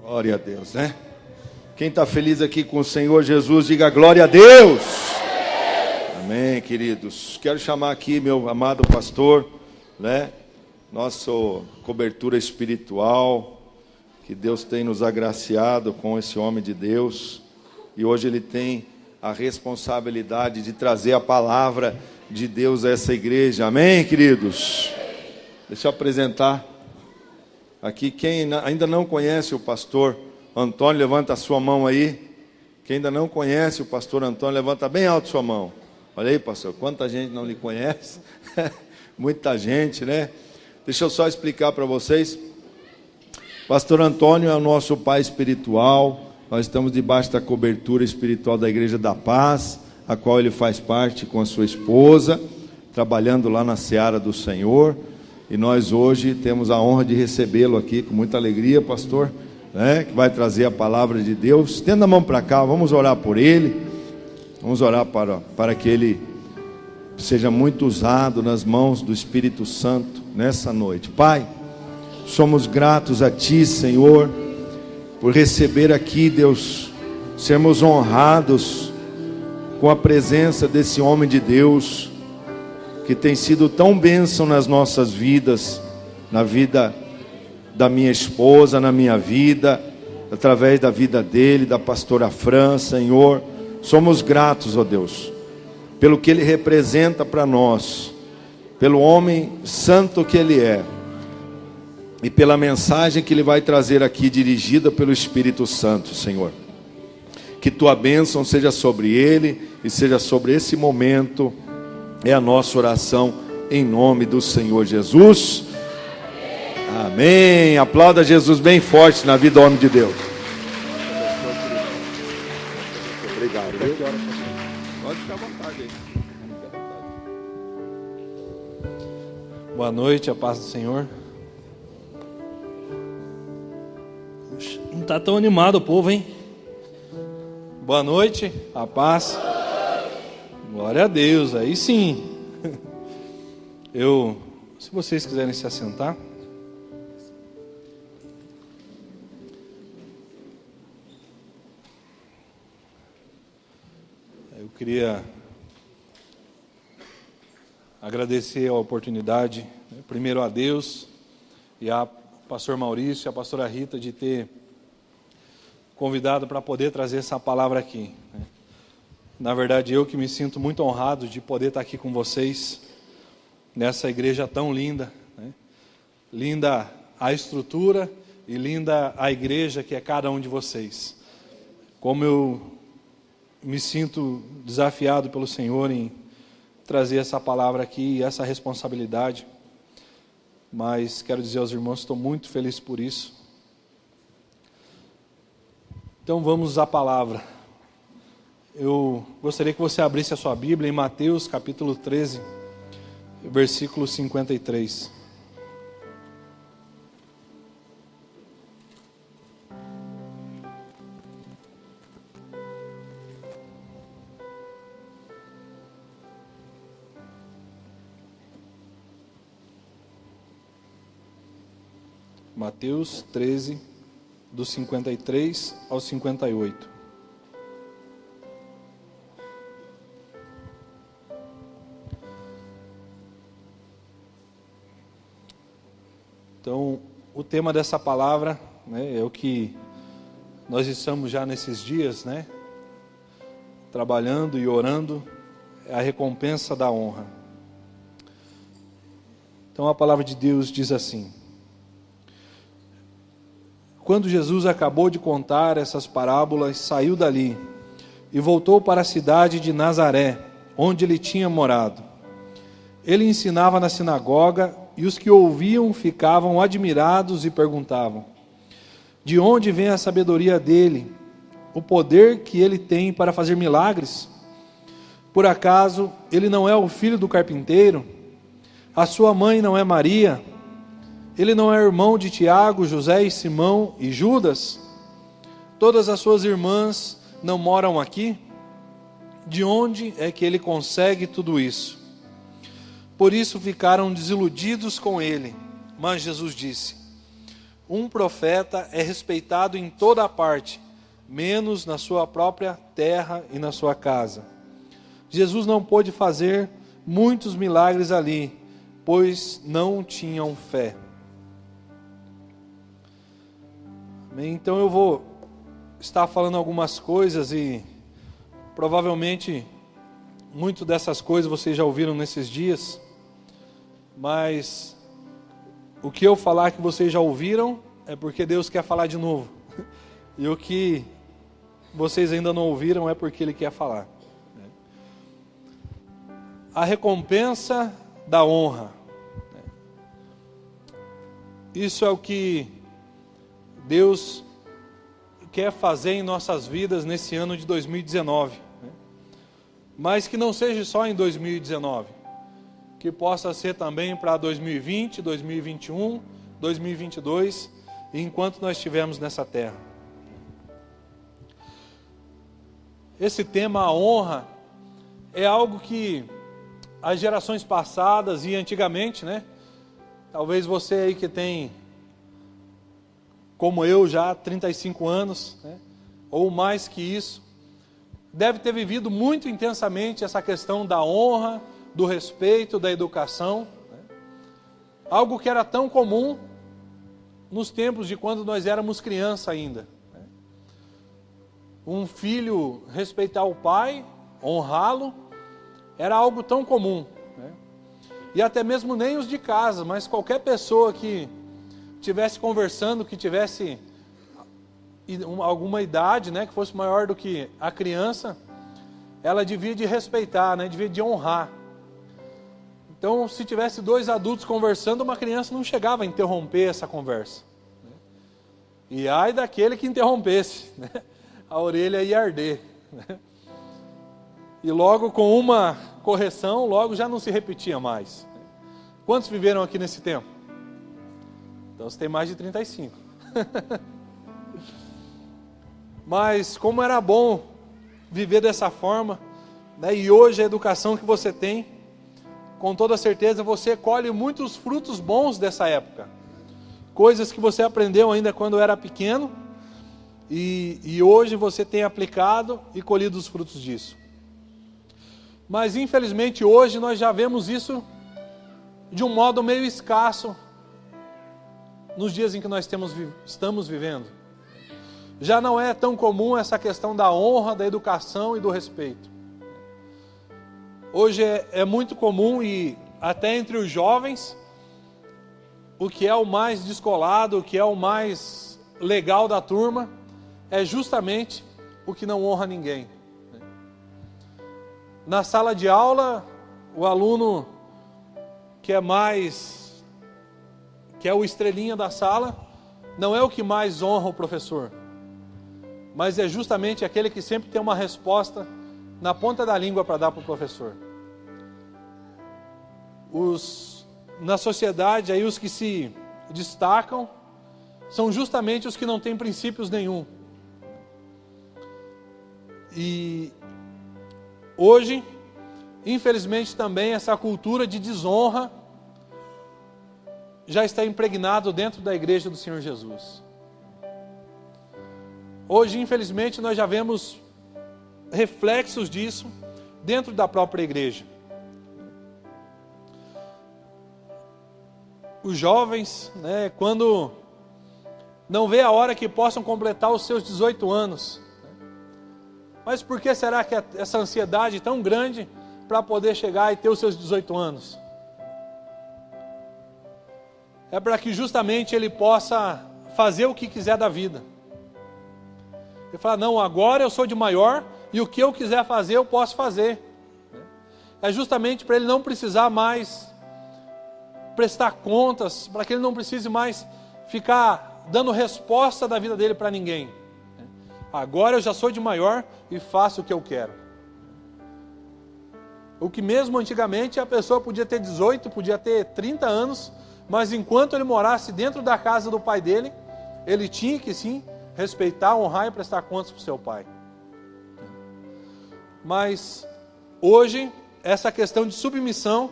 Glória a Deus, né? Quem está feliz aqui com o Senhor Jesus, diga glória a Deus. Amém, queridos. Quero chamar aqui meu amado pastor, né? Nossa cobertura espiritual, que Deus tem nos agraciado com esse homem de Deus. E hoje ele tem a responsabilidade de trazer a palavra de Deus a essa igreja. Amém, queridos? Deixa eu apresentar aqui quem ainda não conhece o pastor Antônio, levanta a sua mão aí. Quem ainda não conhece o pastor Antônio, levanta bem alto sua mão. Olha aí, pastor, quanta gente não lhe conhece. Muita gente, né? Deixa eu só explicar para vocês. Pastor Antônio é o nosso pai espiritual. Nós estamos debaixo da cobertura espiritual da Igreja da Paz, a qual ele faz parte com a sua esposa, trabalhando lá na Seara do Senhor. E nós hoje temos a honra de recebê-lo aqui com muita alegria, pastor, né, que vai trazer a palavra de Deus. Estenda a mão para cá, vamos orar por ele. Vamos orar para que ele seja muito usado nas mãos do Espírito Santo nessa noite. Pai, somos gratos a Ti, Senhor, por receber aqui, Deus, sermos honrados com a presença desse homem de Deus, que tem sido tão bênção nas nossas vidas, na vida da minha esposa, na minha vida, através da vida dele, da pastora Fran. Senhor, somos gratos, ó Deus, pelo que ele representa para nós, pelo homem santo que ele é, e pela mensagem que ele vai trazer aqui, dirigida pelo Espírito Santo, Senhor. Que Tua bênção seja sobre ele e seja sobre esse momento. É a nossa oração em nome do Senhor Jesus. Amém. Aplauda Jesus bem forte na vida do homem de Deus. Obrigado. Pode ficar à vontade aí. Boa noite, a paz do Senhor. Não está tão animado o povo, hein? Boa noite, a paz. Glória a Deus, aí sim. Se vocês quiserem se assentar. Eu queria agradecer a oportunidade, primeiro a Deus e a pastor Maurício e a pastora Rita de ter convidado para poder trazer essa palavra aqui. Na verdade, eu que me sinto muito honrado de poder estar aqui com vocês, nessa igreja tão linda, né? Linda a estrutura e linda a igreja que é cada um de vocês. Como eu me sinto desafiado pelo Senhor em trazer essa palavra aqui e essa responsabilidade. Mas quero dizer aos irmãos, estou muito feliz por isso. Então vamos à palavra. Eu gostaria que você abrisse a sua Bíblia em Mateus capítulo 13, versículo 53. Mateus 13, do 53 ao 58. Então, o tema dessa palavra, né, é o que nós estamos já nesses dias, né, trabalhando e orando, é a recompensa da honra. Então, a palavra de Deus diz assim: quando Jesus acabou de contar essas parábolas, saiu dali e voltou para a cidade de Nazaré, onde ele tinha morado. Ele ensinava na sinagoga e os que ouviam ficavam admirados e perguntavam: de onde vem a sabedoria dele, o poder que ele tem para fazer milagres? Por acaso ele não é o filho do carpinteiro? A sua mãe não é Maria? Ele não é irmão de Tiago, José e Simão e Judas? Todas as suas irmãs não moram aqui? De onde é que ele consegue tudo isso? Por isso ficaram desiludidos com ele. Mas Jesus disse: um profeta é respeitado em toda a parte, menos na sua própria terra e na sua casa. Jesus não pôde fazer muitos milagres ali, pois não tinham fé. Então eu vou estar falando algumas coisas e provavelmente muito dessas coisas vocês já ouviram nesses dias, mas o que eu falar que vocês já ouviram é porque Deus quer falar de novo. E o que vocês ainda não ouviram é porque Ele quer falar. A recompensa da honra. Isso é o que Deus quer fazer em nossas vidas nesse ano de 2019. Mas que não seja só em 2019. Que possa ser também para 2020, 2021, 2022, enquanto nós estivermos nessa terra. Esse tema, a honra, é algo que as gerações passadas e antigamente, talvez você aí que tem, como eu já, 35 anos, ou mais que isso, deve ter vivido muito intensamente essa questão da honra, do respeito, da educação. Algo que era tão comum nos tempos de quando nós éramos criança ainda. Um filho respeitar o pai, honrá-lo, era algo tão comum. E até mesmo nem os de casa, mas qualquer pessoa que estivesse conversando, que tivesse alguma idade, que fosse maior do que a criança, ela devia de respeitar, devia de honrar. Então, se tivesse dois adultos conversando, uma criança não chegava a interromper essa conversa. E ai daquele que interrompesse, a orelha ia arder. E logo com uma correção, logo já não se repetia mais. Quantos viveram aqui nesse tempo? Então você tem mais de 35. Mas como era bom viver dessa forma, e hoje a educação que você tem, com toda certeza você colhe muitos frutos bons dessa época. Coisas que você aprendeu ainda quando era pequeno, e hoje você tem aplicado e colhido os frutos disso. Mas infelizmente hoje nós já vemos isso de um modo meio escasso nos dias em que nós estamos vivendo. Já não é tão comum essa questão da honra, da educação e do respeito. Hoje é muito comum, e até entre os jovens, o que é o mais descolado, o que é o mais legal da turma, é justamente o que não honra ninguém. Na sala de aula, o aluno que é o estrelinha da sala, não é o que mais honra o professor, mas é justamente aquele que sempre tem uma resposta na ponta da língua para dar para o professor. Na sociedade, aí os que se destacam são justamente os que não têm princípios nenhum. E hoje, infelizmente também, essa cultura de desonra já está impregnado dentro da igreja do Senhor Jesus. Hoje, infelizmente, nós já vemos reflexos disso dentro da própria igreja. Os jovens, quando não vê a hora que possam completar os seus 18 anos. Mas por que será que essa ansiedade tão grande para poder chegar e ter os seus 18 anos? É para que justamente ele possa fazer o que quiser da vida. Ele fala, não, agora eu sou de maior e o que eu quiser fazer eu posso fazer. É justamente para ele não precisar mais prestar contas, para que ele não precise mais ficar dando resposta da vida dele para ninguém. Agora eu já sou de maior e faço o que eu quero. O que mesmo antigamente a pessoa podia ter 18, podia ter 30 anos, mas enquanto ele morasse dentro da casa do pai dele, ele tinha que sim respeitar, honrar e prestar contas para o seu pai. Mas hoje essa questão de submissão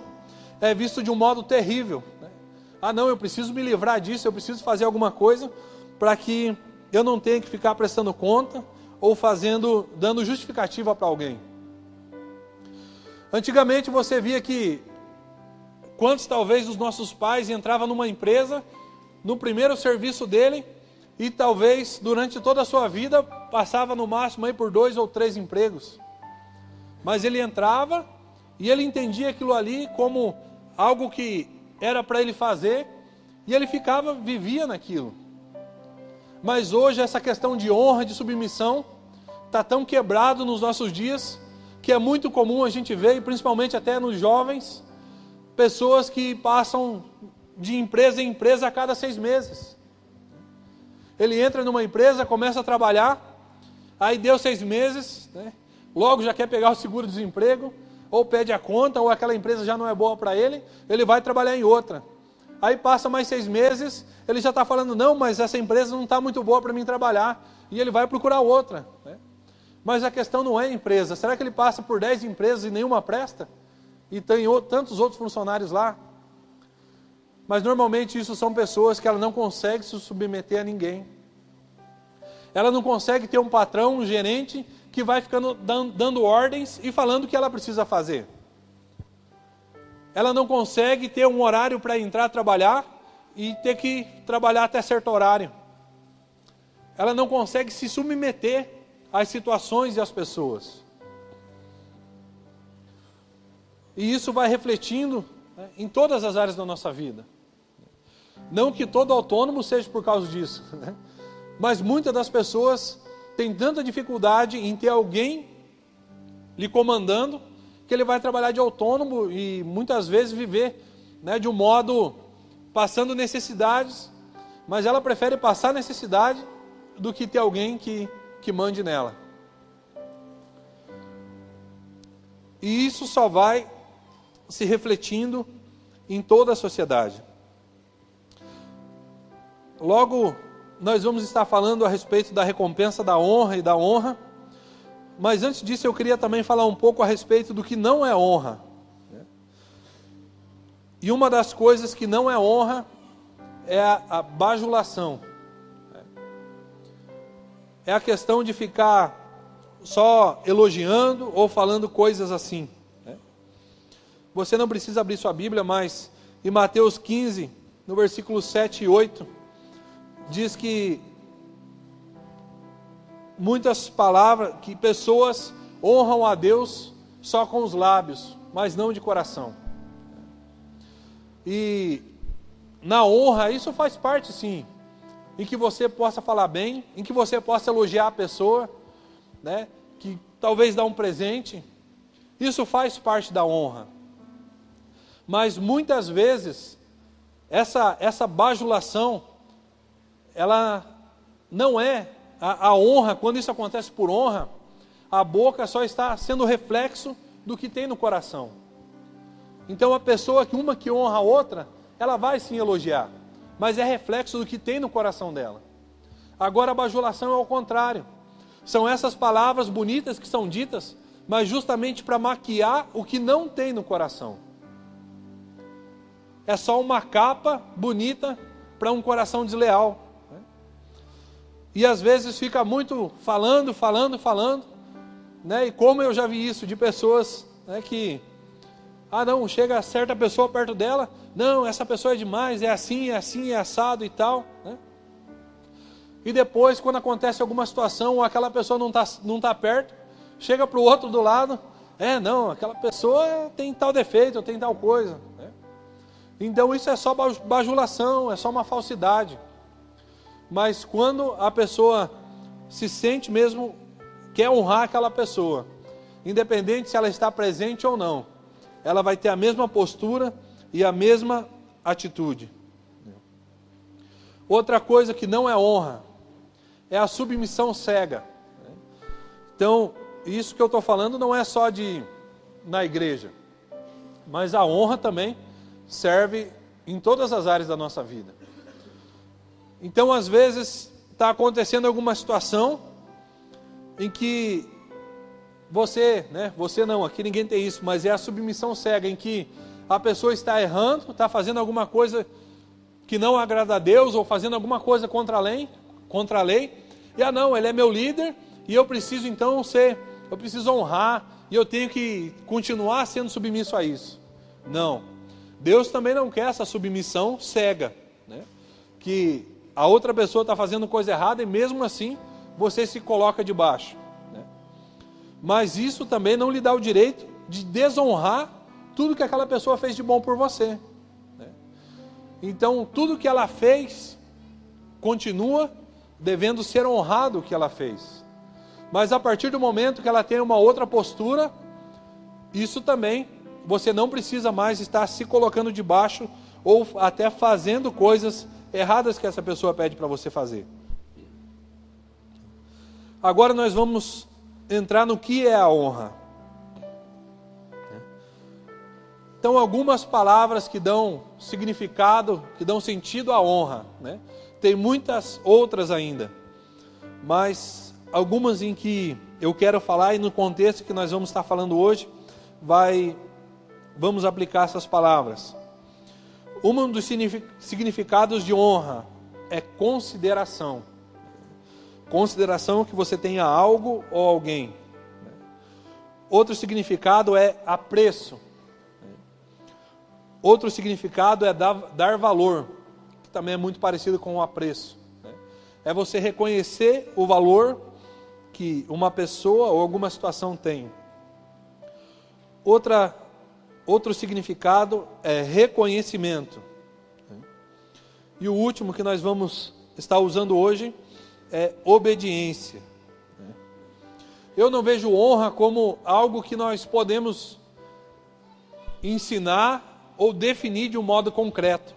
é visto de um modo terrível, Ah não, eu preciso me livrar disso, eu preciso fazer alguma coisa para que eu não tenha que ficar prestando conta ou dando justificativa para alguém. Antigamente você via que quantos talvez os nossos pais entravam numa empresa, no primeiro serviço dele, e talvez durante toda a sua vida passava no máximo aí por 2 ou 3 empregos. Mas ele entrava e ele entendia aquilo ali como algo que era para ele fazer, e ele vivia naquilo. Mas hoje essa questão de honra, de submissão, está tão quebrado nos nossos dias, que é muito comum a gente ver, e principalmente até nos jovens, pessoas que passam de empresa em empresa a cada 6 meses. Ele entra numa empresa, começa a trabalhar, aí deu 6 meses, né? Logo já quer pegar o seguro-desemprego, ou pede a conta, ou aquela empresa já não é boa para ele, ele vai trabalhar em outra. Aí passa mais 6 meses, ele já está falando, não, mas essa empresa não está muito boa para mim trabalhar, e ele vai procurar outra, né? Mas a questão não é a empresa. Será que ele passa por 10 empresas e nenhuma presta? E tem tantos outros funcionários lá? Mas normalmente isso são pessoas que ela não consegue se submeter a ninguém. Ela não consegue ter um patrão, um gerente, que vai ficando dando ordens e falando o que ela precisa fazer. Ela não consegue ter um horário para entrar trabalhar e ter que trabalhar até certo horário. Ela não consegue se submeter às situações e às pessoas. E isso vai refletindo, né, em todas as áreas da nossa vida. Não que todo autônomo seja por causa disso, né? Mas muitas das pessoas têm tanta dificuldade em ter alguém lhe comandando, que ele vai trabalhar de autônomo e muitas vezes viver, né, de um modo passando necessidades, mas ela prefere passar necessidade do que ter alguém que mande nela. E isso só vai se refletindo em toda a sociedade. Logo, nós vamos estar falando a respeito da recompensa da honra e da honra, mas antes disso eu queria também falar um pouco a respeito do que não é honra. E uma das coisas que não é honra é a bajulação. É a questão de ficar só elogiando ou falando coisas assim. Você não precisa abrir sua Bíblia, mas em Mateus 15, no versículo 7 e 8, diz que muitas palavras, que pessoas honram a Deus só com os lábios, mas não de coração. E na honra, isso faz parte sim, em que você possa falar bem, em que você possa elogiar a pessoa, né, que talvez dá um presente, isso faz parte da honra. Mas muitas vezes, essa bajulação, ela não é a honra. Quando isso acontece por honra, a boca só está sendo reflexo do que tem no coração. Então a pessoa que honra a outra, ela vai sim elogiar, mas é reflexo do que tem no coração dela. Agora a bajulação é ao contrário. São essas palavras bonitas que são ditas, mas justamente para maquiar o que não tem no coração. É só uma capa bonita para um coração desleal. E às vezes fica muito falando, né? E como eu já vi isso de pessoas, né, que, não, chega certa pessoa perto dela, não, essa pessoa é demais, é assim, é assado e tal, né? E depois, quando acontece alguma situação, ou aquela pessoa não tá perto, chega para o outro do lado, não, aquela pessoa tem tal defeito, tem tal coisa, né? Então isso é só bajulação, é só uma falsidade. Mas quando a pessoa se sente mesmo, quer honrar aquela pessoa, independente se ela está presente ou não, ela vai ter a mesma postura e a mesma atitude. Outra coisa que não é honra, é a submissão cega. Então, isso que eu estou falando não é só na igreja, mas a honra também serve em todas as áreas da nossa vida. Então, às vezes, está acontecendo alguma situação em que você não, aqui ninguém tem isso, mas é a submissão cega, em que a pessoa está errando, está fazendo alguma coisa que não agrada a Deus, ou fazendo alguma coisa contra a lei, e não, ele é meu líder, e eu preciso então eu preciso honrar, e eu tenho que continuar sendo submisso a isso. Não, Deus também não quer essa submissão cega, né? Que a outra pessoa está fazendo coisa errada, e mesmo assim, você se coloca debaixo, né? Mas isso também não lhe dá o direito de desonrar tudo que aquela pessoa fez de bom por você, né? Então, tudo que ela fez, continua devendo ser honrado o que ela fez. Mas a partir do momento que ela tem uma outra postura, isso também, você não precisa mais estar se colocando debaixo, ou até fazendo coisas erradas que essa pessoa pede para você fazer. Agora nós vamos entrar no que é a honra. Então, algumas palavras que dão significado, que dão sentido à honra, né? Tem muitas outras ainda, mas algumas em que eu quero falar, e no contexto que nós vamos estar falando hoje, vamos aplicar essas palavras. Um dos significados de honra é consideração. Consideração que você tenha algo ou alguém. Outro significado é apreço. Outro significado é dar valor, que também é muito parecido com o apreço. É você reconhecer o valor que uma pessoa ou alguma situação tem. Outro significado é reconhecimento. E o último que nós vamos estar usando hoje é obediência. Eu não vejo honra como algo que nós podemos ensinar ou definir de um modo concreto.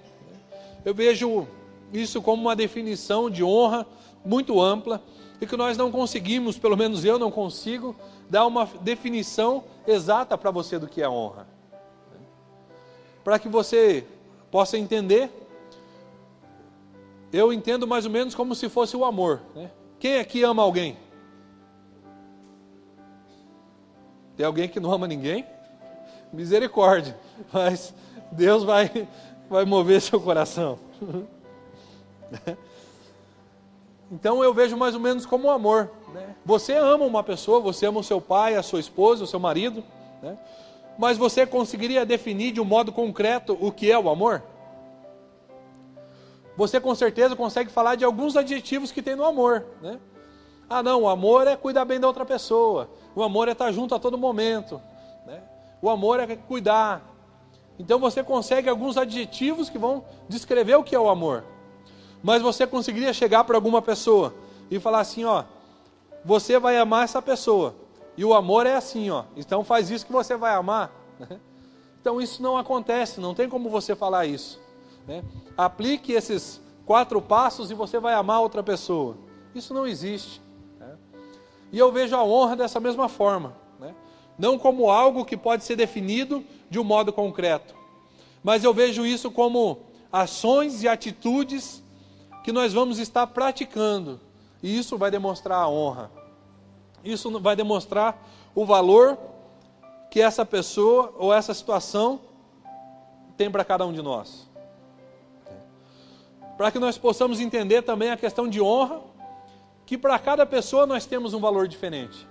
Eu vejo isso como uma definição de honra muito ampla, e que nós não conseguimos, pelo menos eu não consigo, dar uma definição exata para você do que é honra. Para que você possa entender, eu entendo mais ou menos como se fosse o amor, né? Quem aqui ama alguém? Tem alguém que não ama ninguém? Misericórdia, mas Deus vai mover seu coração. Então eu vejo mais ou menos como o amor, né? Você ama uma pessoa, você ama o seu pai, a sua esposa, o seu marido, né? Mas você conseguiria definir de um modo concreto o que é o amor? Você com certeza consegue falar de alguns adjetivos que tem no amor, né? Não, o amor é cuidar bem da outra pessoa, o amor é estar junto a todo momento, né? O amor é cuidar. Então você consegue alguns adjetivos que vão descrever o que é o amor. Mas você conseguiria chegar para alguma pessoa e falar assim, você vai amar essa pessoa, e o amor é assim, então faz isso que você vai amar. Então isso não acontece, não tem como você falar isso, né? Aplique esses 4 passos e você vai amar outra pessoa. Isso não existe, né? E eu vejo a honra dessa mesma forma, né? Não como algo que pode ser definido de um modo concreto, mas eu vejo isso como ações e atitudes que nós vamos estar praticando, e isso vai demonstrar a honra. Isso vai demonstrar o valor que essa pessoa ou essa situação tem para cada um de nós. Para que nós possamos entender também a questão de honra, que para cada pessoa nós temos um valor diferente.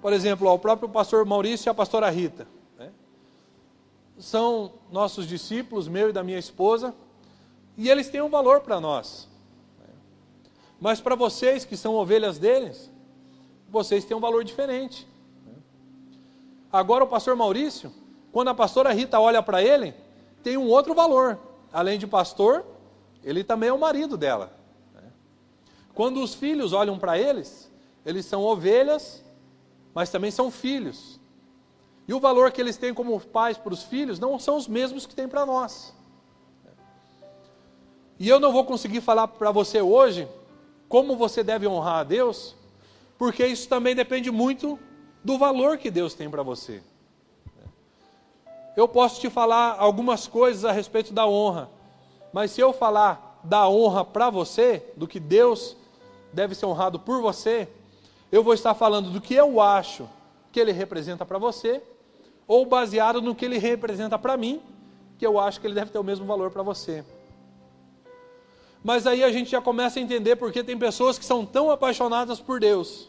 Por exemplo, o próprio pastor Maurício e a pastora Rita, né? São nossos discípulos, meu e da minha esposa, e eles têm um valor para nós. Mas para vocês que são ovelhas deles, vocês têm um valor diferente. Agora o pastor Maurício, quando a pastora Rita olha para ele, tem um outro valor. Além de pastor, ele também é o marido dela. Quando os filhos olham para eles são ovelhas, mas também são filhos. E o valor que eles têm como pais para os filhos não são os mesmos que têm para nós. E eu não vou conseguir falar para você hoje como você deve honrar a Deus, porque isso também depende muito do valor que Deus tem para você. Eu posso te falar algumas coisas a respeito da honra, mas se eu falar da honra para você, do que Deus deve ser honrado por você, eu vou estar falando do que eu acho que Ele representa para você, ou baseado no que Ele representa para mim, que eu acho que ele deve ter o mesmo valor para você. Mas aí a gente já começa a entender porque tem pessoas que são tão apaixonadas por Deus,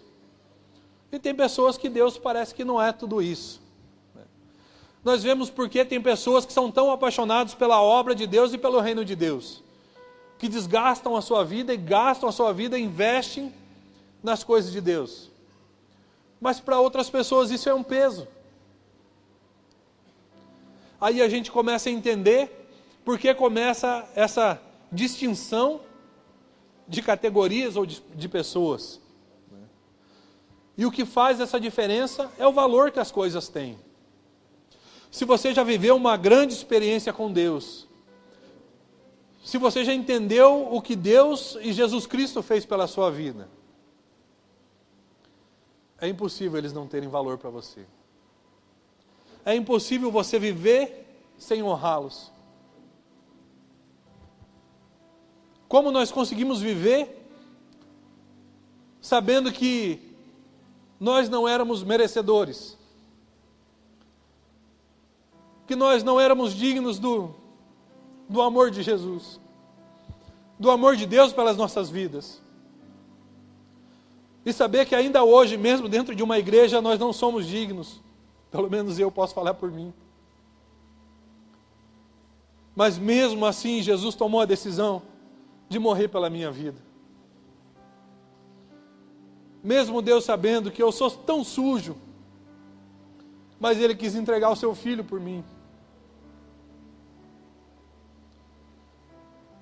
e tem pessoas que Deus parece que não é tudo isso. Nós vemos porque tem pessoas que são tão apaixonadas pela obra de Deus e pelo reino de Deus, que desgastam a sua vida e gastam a sua vida, investem nas coisas de Deus. Mas para outras pessoas isso é um peso. Aí a gente começa a entender porque começa essa distinção de categorias ou de pessoas. E o que faz essa diferença é o valor que as coisas têm. Se você já viveu uma grande experiência com Deus, se você já entendeu o que Deus e Jesus Cristo fez pela sua vida, é impossível eles não terem valor para você. É impossível você viver sem honrá-los. Como nós conseguimos viver sabendo que nós não éramos merecedores, que nós não éramos dignos do amor de Jesus, do amor de Deus pelas nossas vidas, e saber que ainda hoje, mesmo dentro de uma igreja, nós não somos dignos, pelo menos eu posso falar por mim, mas mesmo assim Jesus tomou a decisão de morrer pela minha vida. Mesmo Deus sabendo que eu sou tão sujo, mas Ele quis entregar o seu Filho por mim.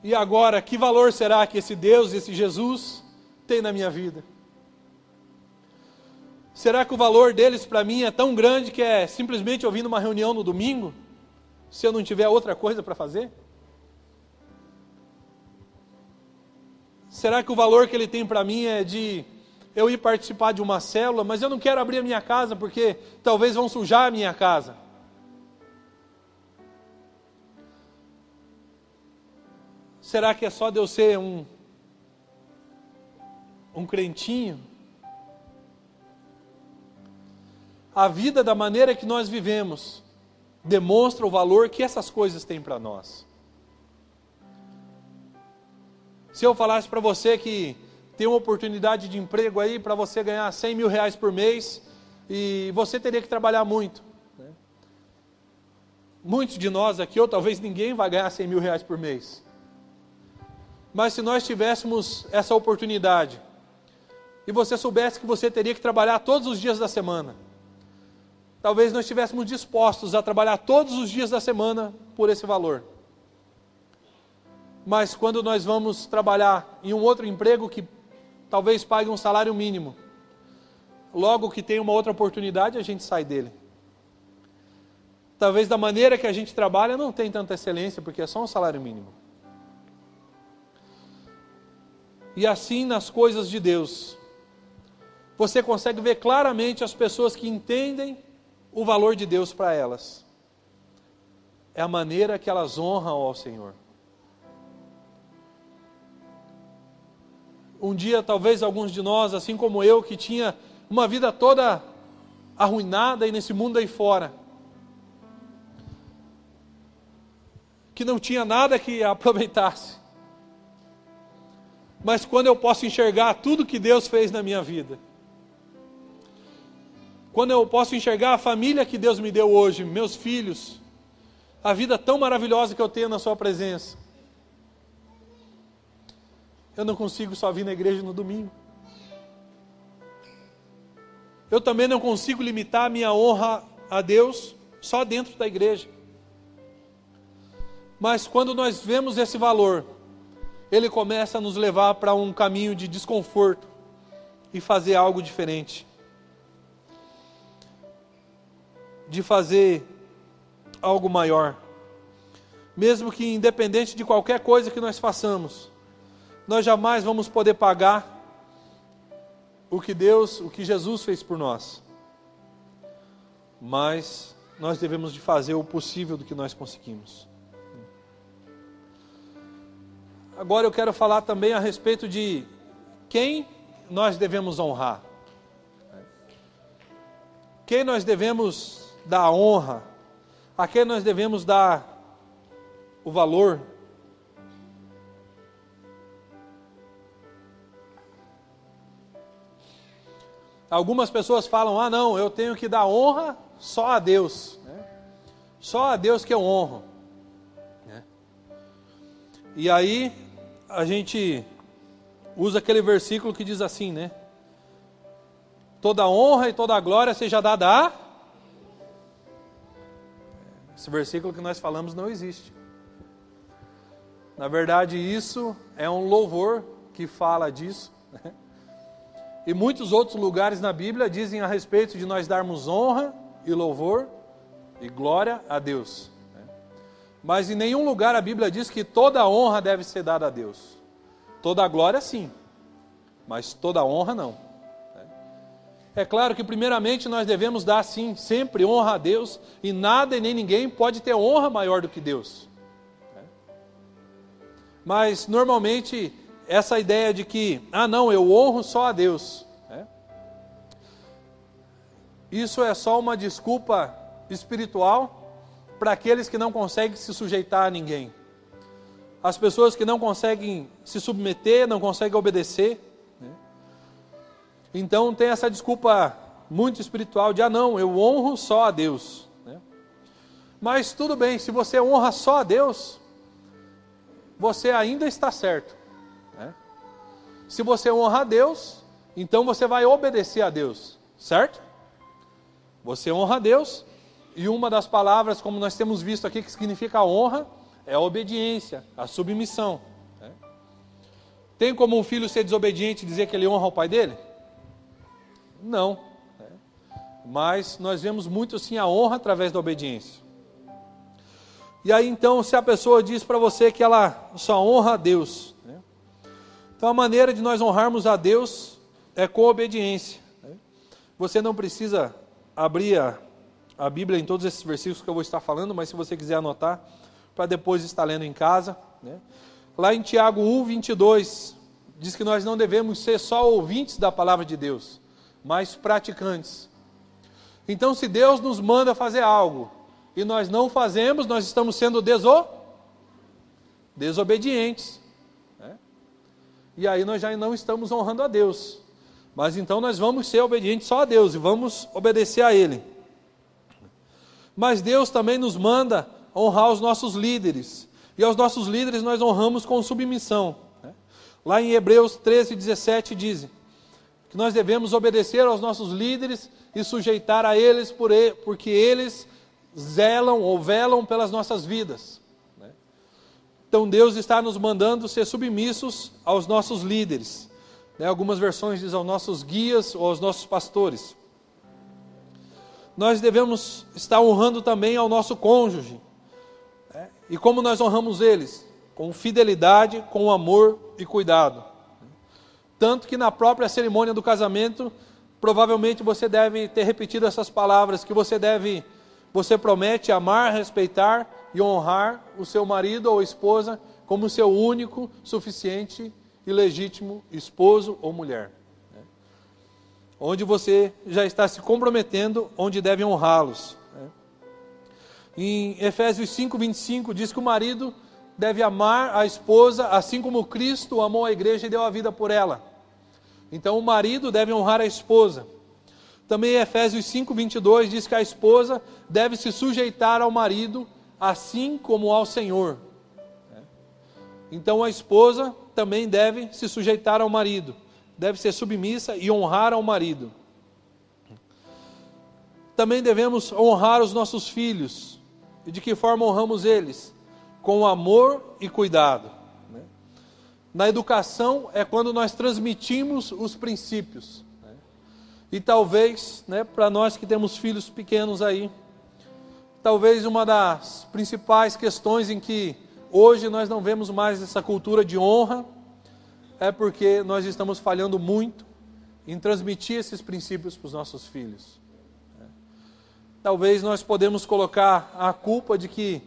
E agora, que valor será que esse Deus, esse Jesus, tem na minha vida? Será que o valor deles para mim é tão grande que é simplesmente eu vir numa reunião no domingo, se eu não tiver outra coisa para fazer? Será que o valor que ele tem para mim é de eu ir participar de uma célula, mas eu não quero abrir a minha casa porque talvez vão sujar a minha casa? Será que é só de eu ser um crentinho? A vida da maneira que nós vivemos demonstra o valor que essas coisas têm para nós. Se eu falasse para você que tem uma oportunidade de emprego aí para você ganhar 100 mil reais por mês e você teria que trabalhar muito, né? Muitos de nós aqui, ou talvez ninguém, vai ganhar 100 mil reais por mês. Mas se nós tivéssemos essa oportunidade e você soubesse que você teria que trabalhar todos os dias da semana, talvez nós estivéssemos dispostos a trabalhar todos os dias da semana por esse valor. Mas quando nós vamos trabalhar em um outro emprego que talvez pague um salário mínimo, logo que tem uma outra oportunidade, a gente sai dele. Talvez da maneira que a gente trabalha não tem tanta excelência, porque é só um salário mínimo. E assim nas coisas de Deus, você consegue ver claramente as pessoas que entendem o valor de Deus para elas. É a maneira que elas honram ao Senhor. Um dia, talvez alguns de nós, assim como eu, que tinha uma vida toda arruinada aí nesse mundo aí fora, que não tinha nada que aproveitasse. Mas quando eu posso enxergar tudo que Deus fez na minha vida, quando eu posso enxergar a família que Deus me deu hoje, meus filhos, a vida tão maravilhosa que eu tenho na sua presença, eu não consigo só vir na igreja no domingo. Eu também não consigo limitar a minha honra a Deus só dentro da igreja. Mas quando nós vemos esse valor, ele começa a nos levar para um caminho de desconforto e fazer algo diferente. De fazer algo maior. Mesmo que independente de qualquer coisa que nós façamos, nós jamais vamos poder pagar o que Jesus fez por nós. Mas nós devemos de fazer o possível do que nós conseguimos. Agora eu quero falar também a respeito de quem nós devemos honrar. Quem nós devemos dar honra, a quem nós devemos dar o valor algumas pessoas falam, não, eu tenho que dar honra só a Deus, né? Só a Deus que eu honro, né? E aí a gente usa aquele versículo que diz assim, né? Toda honra e toda glória seja dada a... Esse versículo que nós falamos não existe. Na verdade, isso é um louvor que fala disso, né? E muitos outros lugares na Bíblia dizem a respeito de nós darmos honra e louvor e glória a Deus, né? Mas em nenhum lugar a Bíblia diz que toda honra deve ser dada a Deus. Toda glória sim, mas toda honra não. É claro que primeiramente nós devemos dar sim, sempre honra a Deus, e nada e nem ninguém pode ter honra maior do que Deus. Mas normalmente essa ideia de que, não, eu honro só a Deus, né? Isso é só uma desculpa espiritual para aqueles que não conseguem se sujeitar a ninguém. As pessoas que não conseguem se submeter, não conseguem obedecer, né? Então tem essa desculpa muito espiritual de, não, eu honro só a Deus, né? Mas tudo bem, se você honra só a Deus, você ainda está certo, né? Se você honra a Deus, então você vai obedecer a Deus, certo? Você honra a Deus, e uma das palavras, como nós temos visto aqui, que significa honra, é a obediência, a submissão, né? Tem como um filho ser desobediente e dizer que ele honra o pai dele? Não, né? Mas nós vemos muito sim a honra através da obediência. E aí então, se a pessoa diz para você que ela só honra a Deus, né? Então a maneira de nós honrarmos a Deus é com obediência, né? Você não precisa abrir a Bíblia em todos esses versículos que eu vou estar falando, mas se você quiser anotar, para depois estar lendo em casa, né? Lá em Tiago 1:22, diz que nós não devemos ser só ouvintes da palavra de Deus, mas praticantes. Então, se Deus nos manda fazer algo e nós não fazemos, nós estamos sendo desobedientes, né? E aí nós já não estamos honrando a Deus. Mas então nós vamos ser obedientes só a Deus e vamos obedecer a Ele. Mas Deus também nos manda honrar os nossos líderes. E aos nossos líderes nós honramos com submissão, né? Lá em Hebreus 13:17 diz que nós devemos obedecer aos nossos líderes e sujeitar a eles, porque eles zelam ou velam pelas nossas vidas, né? Então Deus está nos mandando ser submissos aos nossos líderes, né? Algumas versões dizem aos nossos guias ou aos nossos pastores. Nós devemos estar honrando também ao nosso cônjuge, né? E como nós honramos eles? Com fidelidade, com amor e cuidado. Tanto que na própria cerimônia do casamento, provavelmente você deve ter repetido essas palavras, que você promete amar, respeitar e honrar o seu marido ou esposa como seu único, suficiente e legítimo esposo ou mulher, né? Onde você já está se comprometendo, onde deve honrá-los, né? Em Efésios 5:25 diz que o marido deve amar a esposa assim como Cristo amou a igreja e deu a vida por ela. Então o marido deve honrar a esposa. Também Efésios 5:22 diz que a esposa deve se sujeitar ao marido assim como ao Senhor. Então a esposa também deve se sujeitar ao marido, deve ser submissa e honrar ao marido. Também devemos honrar os nossos filhos. E de que forma honramos eles? Com amor e cuidado. Na educação é quando nós transmitimos os princípios, né? E talvez, né, para nós que temos filhos pequenos aí, talvez uma das principais questões em que hoje nós não vemos mais essa cultura de honra, é porque nós estamos falhando muito em transmitir esses princípios para os nossos filhos. Talvez nós podemos colocar a culpa de que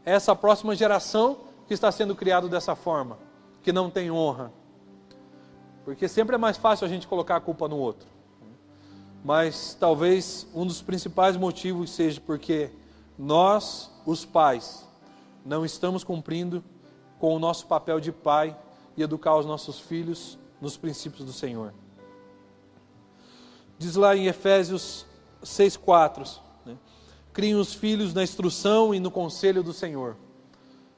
essa próxima geração que está sendo criada dessa forma, que não tem honra. Porque sempre é mais fácil a gente colocar a culpa no outro. Mas talvez um dos principais motivos seja porque nós, os pais, não estamos cumprindo com o nosso papel de pai e educar os nossos filhos nos princípios do Senhor. Diz lá em Efésios 6,4, né? Criem os filhos na instrução e no conselho do Senhor.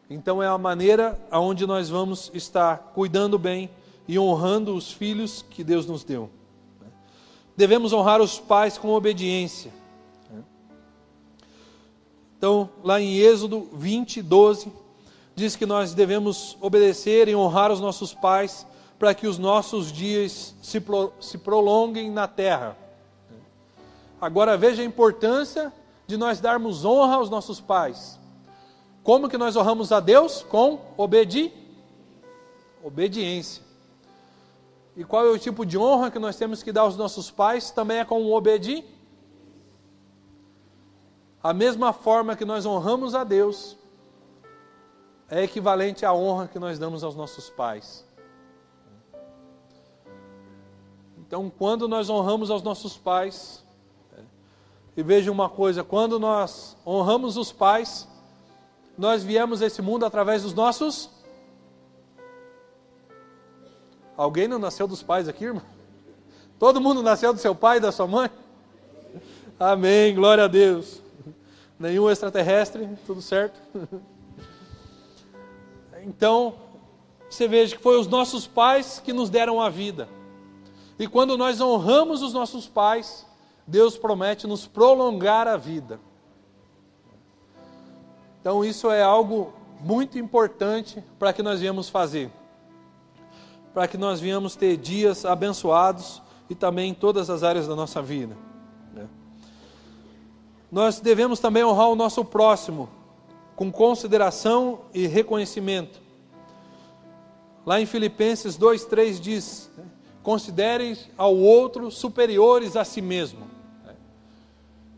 Então é a maneira aonde nós vamos estar cuidando bem e honrando os filhos que Deus nos deu. Devemos honrar os pais com obediência. Então, lá em Êxodo 20:12, diz que nós devemos obedecer e honrar os nossos pais para que os nossos dias se prolonguem na terra. Agora veja a importância de nós darmos honra aos nossos pais. Como que nós honramos a Deus? Com obediência. E qual é o tipo de honra que nós temos que dar aos nossos pais? Também é com A mesma forma que nós honramos a Deus, é equivalente à honra que nós damos aos nossos pais. Então, quando nós honramos aos nossos pais, e veja uma coisa, quando nós honramos os pais, nós viemos a esse mundo através dos nossos... Alguém não nasceu dos pais aqui, irmão? Todo mundo nasceu do seu pai e da sua mãe? Amém, glória a Deus. Nenhum extraterrestre, tudo certo? Então, você veja que foi os nossos pais que nos deram a vida. E quando nós honramos os nossos pais, Deus promete nos prolongar a vida. Então isso é algo muito importante para que nós venhamos fazer. Para que nós venhamos ter dias abençoados e também em todas as áreas da nossa vida. Nós devemos também honrar o nosso próximo com consideração e reconhecimento. Lá em Filipenses 2:3 diz: considerem ao outro superiores a si mesmo.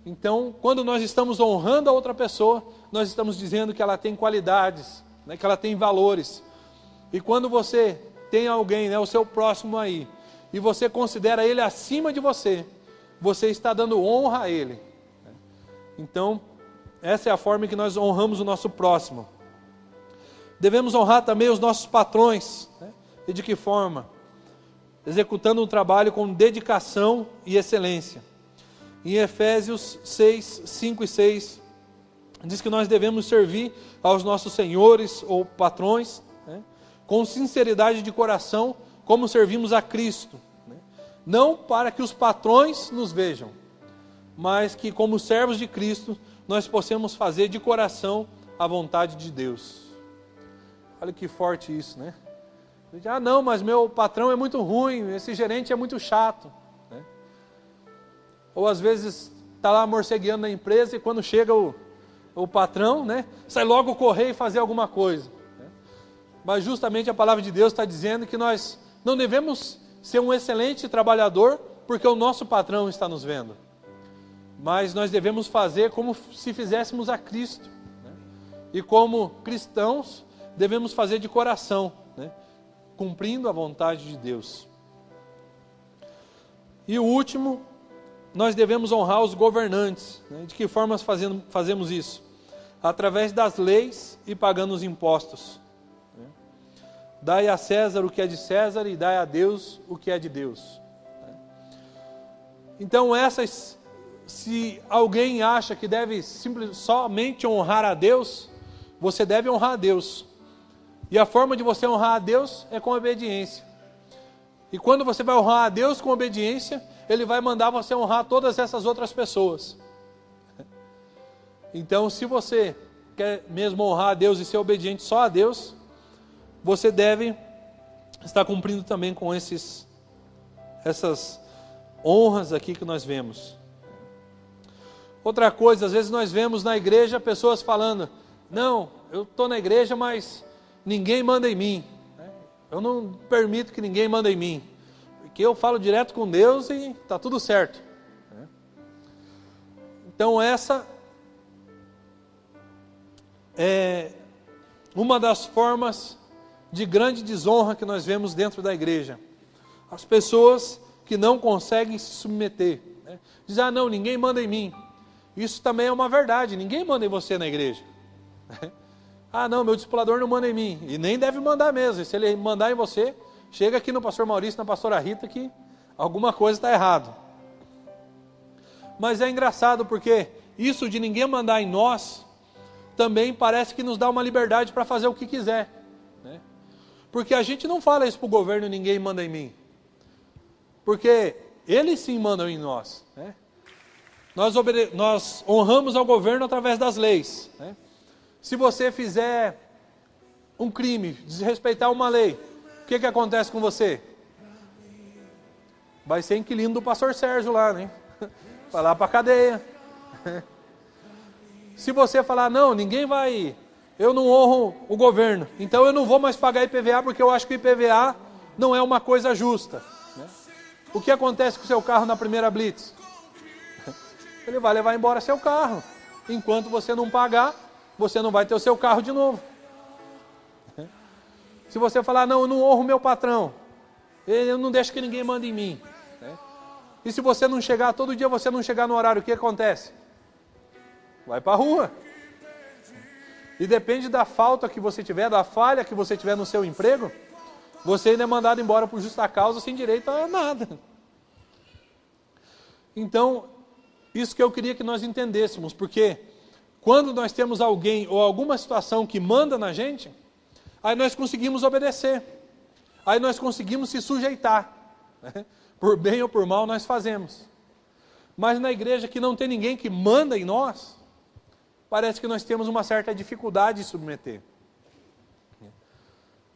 Então, quando nós estamos honrando a outra pessoa, nós estamos dizendo que ela tem qualidades, que ela tem valores. E quando você tem alguém, o seu próximo aí, e você considera ele acima de você, você está dando honra a ele. Então, essa é a forma em que nós honramos o nosso próximo. Devemos honrar também os nossos patrões. E de que forma? Executando um trabalho com dedicação e excelência. Em Efésios 6, 5 e 6, diz que nós devemos servir aos nossos senhores ou patrões, com sinceridade de coração, como servimos a Cristo. Não para que os patrões nos vejam, mas que como servos de Cristo, nós possamos fazer de coração a vontade de Deus. Olha que forte isso, né? Ah, não, mas meu patrão é muito ruim, esse gerente é muito chato. Ou às vezes está lá morcegueando na empresa e quando chega o patrão, sai logo correr e fazer alguma coisa. Mas justamente a palavra de Deus está dizendo que nós não devemos ser um excelente trabalhador porque o nosso patrão está nos vendo. Mas nós devemos fazer como se fizéssemos a Cristo. E como cristãos, devemos fazer de coração, cumprindo a vontade de Deus. E o último, nós devemos honrar os governantes. De que forma fazemos isso? Através das leis e pagando os impostos. Dai a César o que é de César e dai a Deus o que é de Deus. Então se alguém acha que deve somente honrar a Deus, você deve honrar a Deus. E a forma de você honrar a Deus é com obediência. E quando você vai honrar a Deus com obediência, Ele vai mandar você honrar todas essas outras pessoas. Então, se você quer mesmo honrar a Deus e ser obediente só a Deus, você deve estar cumprindo também com essas honras aqui que nós vemos. Outra coisa, às vezes nós vemos na igreja pessoas falando: não, eu estou na igreja, mas ninguém manda em mim. Eu não permito que ninguém manda em mim, porque eu falo direto com Deus e está tudo certo. Então essa é uma das formas de grande desonra que nós vemos dentro da igreja. As pessoas que não conseguem se submeter. Dizem: ah, não, ninguém manda em mim. Isso também é uma verdade, ninguém manda em você na igreja. Ah, não, meu discipulador não manda em mim. E nem deve mandar mesmo. E se ele mandar em você, chega aqui no pastor Maurício, na pastora Rita, que alguma coisa está errado. Mas é engraçado porque isso de ninguém mandar em nós, também parece que nos dá uma liberdade para fazer o que quiser, né? Porque a gente não fala isso para o governo, ninguém manda em mim. Porque eles sim mandam em nós, né? Nós honramos ao governo através das leis, né? Se você fizer um crime, desrespeitar uma lei, o que acontece com você? Vai ser inquilino do pastor Sérgio lá, né? Vai lá para a cadeia. Se você falar, não, ninguém vai, eu não honro o governo, então eu não vou mais pagar IPVA porque eu acho que o IPVA não é uma coisa justa, né? O que acontece com o seu carro na primeira blitz? Ele vai levar embora seu carro. Enquanto você não pagar, você não vai ter o seu carro de novo. Se você falar, não, eu não honro meu patrão, eu não deixo que ninguém mande em mim, né? E se você não chegar, todo dia você não chegar no horário, o que acontece? Vai para a rua. E depende da falta que você tiver, da falha que você tiver no seu emprego, você ainda é mandado embora por justa causa, sem direito a nada. Então, isso que eu queria que nós entendêssemos, porque quando nós temos alguém ou alguma situação que manda na gente, aí nós conseguimos obedecer, aí nós conseguimos se sujeitar, né? Por bem ou por mal nós fazemos. Mas na igreja que não tem ninguém que manda em nós, parece que nós temos uma certa dificuldade de submeter.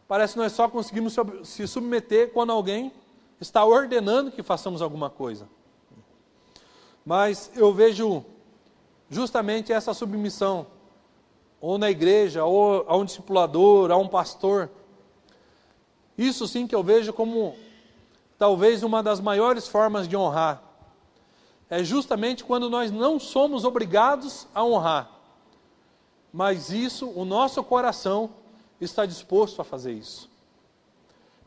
Parece que nós só conseguimos se submeter quando alguém está ordenando que façamos alguma coisa. Mas eu vejo justamente essa submissão, ou na igreja, ou a um discipulador, a um pastor. Isso sim que eu vejo como talvez uma das maiores formas de honrar. É justamente quando nós não somos obrigados a honrar. Mas isso, o nosso coração está disposto a fazer isso.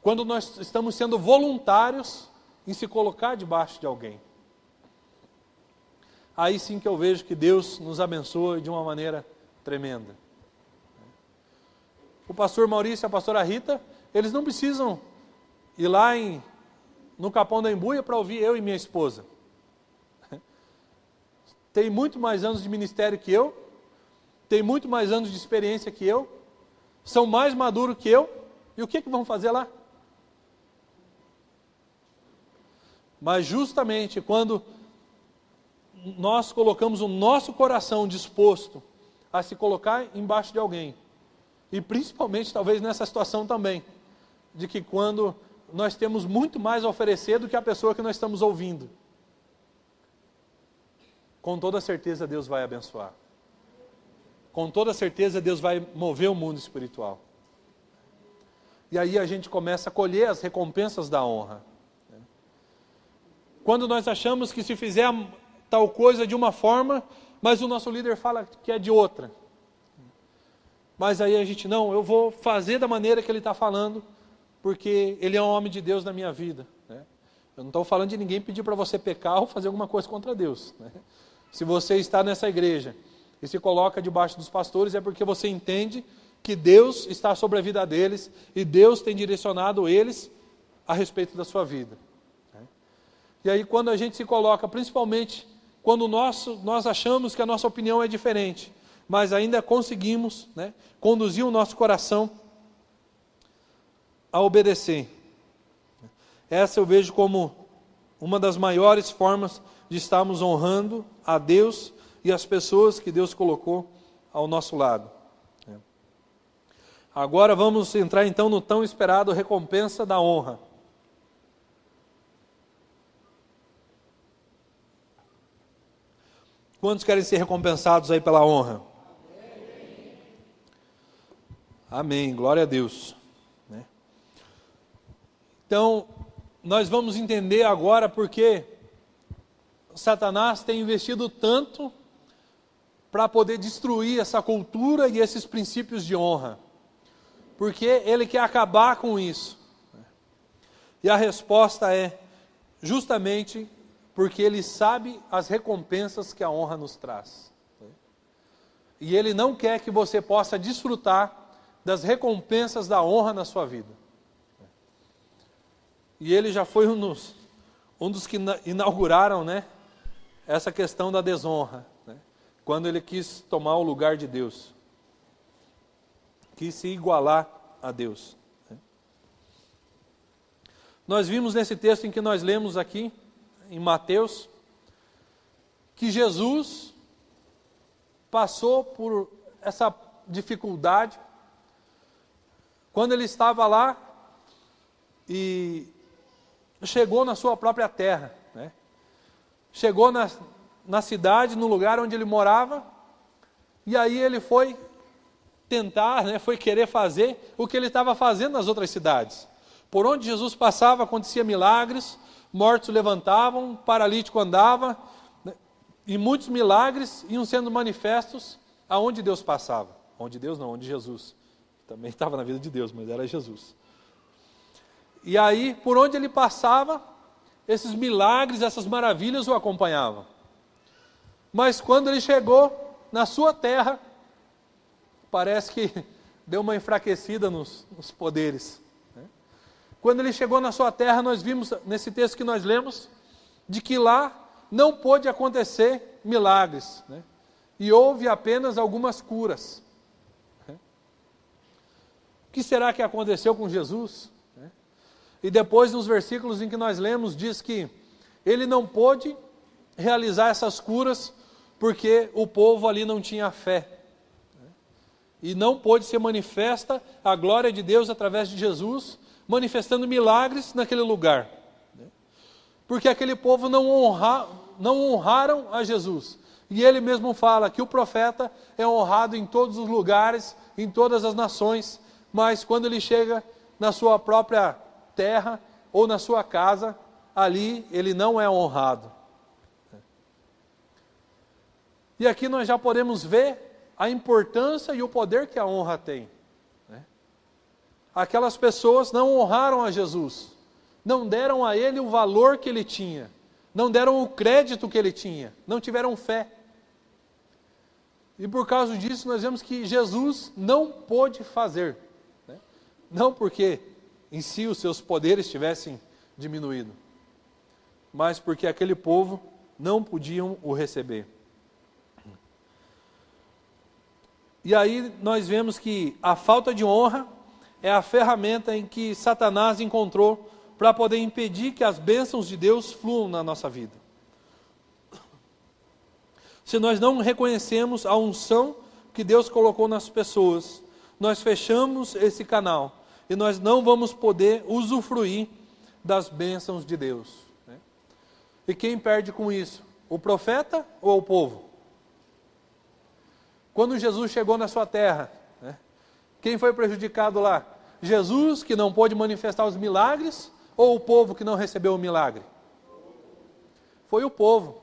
Quando nós estamos sendo voluntários em se colocar debaixo de alguém. Aí sim que eu vejo que Deus nos abençoa de uma maneira tremenda. O pastor Maurício e a pastora Rita, eles não precisam ir lá no Capão da Embuia para ouvir eu e minha esposa. Tem muito mais anos de ministério que eu, tem muito mais anos de experiência que eu, são mais maduros que eu, e o que vão fazer lá? Mas justamente quando nós colocamos o nosso coração disposto a se colocar embaixo de alguém, e principalmente talvez nessa situação também, de que quando nós temos muito mais a oferecer do que a pessoa que nós estamos ouvindo, com toda certeza Deus vai abençoar. Com toda certeza Deus vai mover o mundo espiritual. E aí a gente começa a colher as recompensas da honra. Quando nós achamos que se fizer tal coisa de uma forma, mas o nosso líder fala que é de outra. Mas aí a gente, não, eu vou fazer da maneira que ele está falando, porque ele é um homem de Deus na minha vida, né? Eu não estou falando de ninguém pedir para você pecar ou fazer alguma coisa contra Deus, né? Se você está nessa igreja e se coloca debaixo dos pastores, é porque você entende que Deus está sobre a vida deles e Deus tem direcionado eles a respeito da sua vida. E aí quando a gente se coloca, principalmente quando nós achamos que a nossa opinião é diferente, mas ainda conseguimos, né, conduzir o nosso coração a obedecer. Essa eu vejo como uma das maiores formas de estarmos honrando a Deus e as pessoas que Deus colocou ao nosso lado. Agora vamos entrar então no tão esperado recompensa da honra. Quantos querem ser recompensados aí pela honra? Amém, glória a Deus. Então, nós vamos entender agora porque Satanás tem investido tanto para poder destruir essa cultura e esses princípios de honra. Porque ele quer acabar com isso. E a resposta é justamente porque ele sabe as recompensas que a honra nos traz. E Ele não quer que você possa desfrutar das recompensas da honra na sua vida. E Ele já foi um dos que inauguraram, né, essa questão da desonra, né, quando Ele quis tomar o lugar de Deus. Quis se igualar a Deus. Nós vimos nesse texto em que nós lemos aqui, em Mateus, que Jesus passou por essa dificuldade quando Ele estava lá e chegou na sua própria terra, né? Chegou na cidade, no lugar onde Ele morava, e aí Ele foi tentar, né, foi querer fazer o que Ele estava fazendo nas outras cidades. Por onde Jesus passava, acontecia milagres, mortos levantavam, paralítico andava, né, e muitos milagres iam sendo manifestos aonde Deus passava. Onde Deus não, onde Jesus. Também estava na vida de Deus, mas era Jesus. E aí, por onde Ele passava, esses milagres, essas maravilhas o acompanhavam. Mas quando Ele chegou na sua terra, parece que deu uma enfraquecida nos poderes. Quando Ele chegou na sua terra, nós vimos nesse texto que nós lemos, de que lá não pôde acontecer milagres, né? E houve apenas algumas curas. O que será que aconteceu com Jesus? E depois, nos versículos em que nós lemos, diz que Ele não pôde realizar essas curas, porque o povo ali não tinha fé. E não pôde ser manifesta a glória de Deus através de Jesus, manifestando milagres naquele lugar. Porque aquele povo não honraram a Jesus. E Ele mesmo fala que o profeta é honrado em todos os lugares, em todas as nações, mas quando ele chega na sua própria terra ou na sua casa, ali ele não é honrado. E aqui nós já podemos ver a importância e o poder que a honra tem. Aquelas pessoas não honraram a Jesus, não deram a Ele o valor que Ele tinha, não deram o crédito que Ele tinha, não tiveram fé. E por causa disso nós vemos que Jesus não pôde fazer, né? Não porque em si os seus poderes tivessem diminuído, mas porque aquele povo não podiam o receber. E aí nós vemos que a falta de honra é a ferramenta em que Satanás encontrou para poder impedir que as bênçãos de Deus fluam na nossa vida. Se nós não reconhecemos a unção que Deus colocou nas pessoas, nós fechamos esse canal e nós não vamos poder usufruir das bênçãos de Deus. E quem perde com isso? O profeta ou o povo? Quando Jesus chegou na sua terra, quem foi prejudicado lá? Jesus, que não pôde manifestar os milagres, ou o povo que não recebeu o milagre? Foi o povo.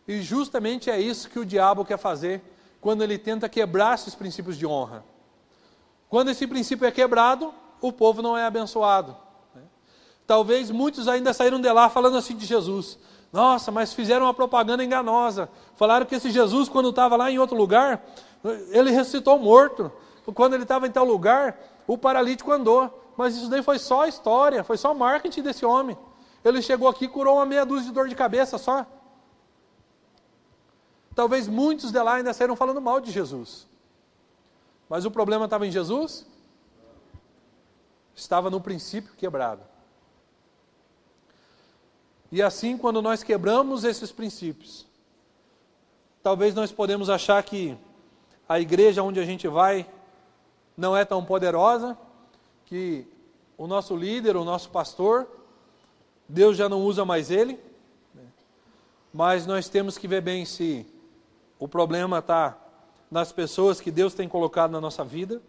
E justamente é isso que o diabo quer fazer quando ele tenta quebrar esses princípios de honra. Quando esse princípio é quebrado, o povo não é abençoado. Talvez muitos ainda saíram de lá falando assim de Jesus. Nossa, mas fizeram uma propaganda enganosa. Falaram que esse Jesus, quando estava lá em outro lugar, ele ressuscitou morto. Quando ele estava em tal lugar, o paralítico andou. Mas isso daí foi só história, foi só marketing desse homem. Ele chegou aqui e curou uma meia dúzia de dor de cabeça só. Talvez muitos de lá ainda saíram falando mal de Jesus. Mas o problema estava em Jesus? Estava no princípio quebrado. E assim, quando nós quebramos esses princípios, talvez nós podemos achar que a igreja onde a gente vai não é tão poderosa, que o nosso líder, o nosso pastor, Deus já não usa mais ele, mas nós temos que ver bem se o problema está nas pessoas que Deus tem colocado na nossa vida,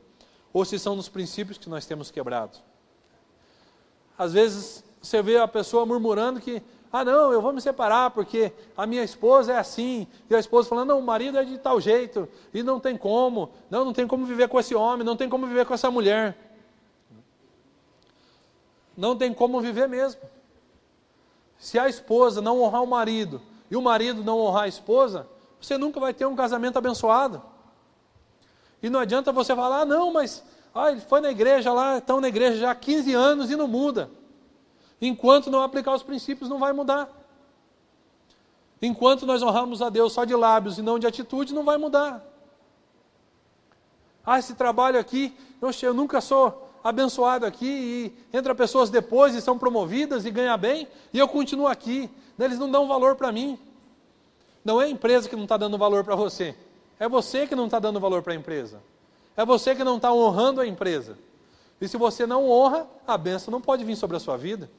ou se são nos princípios que nós temos quebrado. Às vezes você vê a pessoa murmurando que, não, eu vou me separar porque a minha esposa é assim, e a esposa falando, não, o marido é de tal jeito, e não tem como, não tem como viver com esse homem, não tem como viver com essa mulher. Não tem como viver mesmo. Se a esposa não honrar o marido, e o marido não honrar a esposa, você nunca vai ter um casamento abençoado. E não adianta você falar, não, mas ele foi na igreja lá, estão na igreja já há 15 anos e não muda. Enquanto não aplicar os princípios, não vai mudar. Enquanto nós honramos a Deus só de lábios e não de atitude, não vai mudar. Esse trabalho aqui, eu nunca sou abençoado aqui, e entra pessoas depois e são promovidas e ganham bem, e eu continuo aqui. Eles não dão valor para mim. Não é a empresa que não está dando valor para você. É você que não está dando valor para a empresa. É você que não está honrando a empresa. E se você não honra, a bênção não pode vir sobre a sua vida.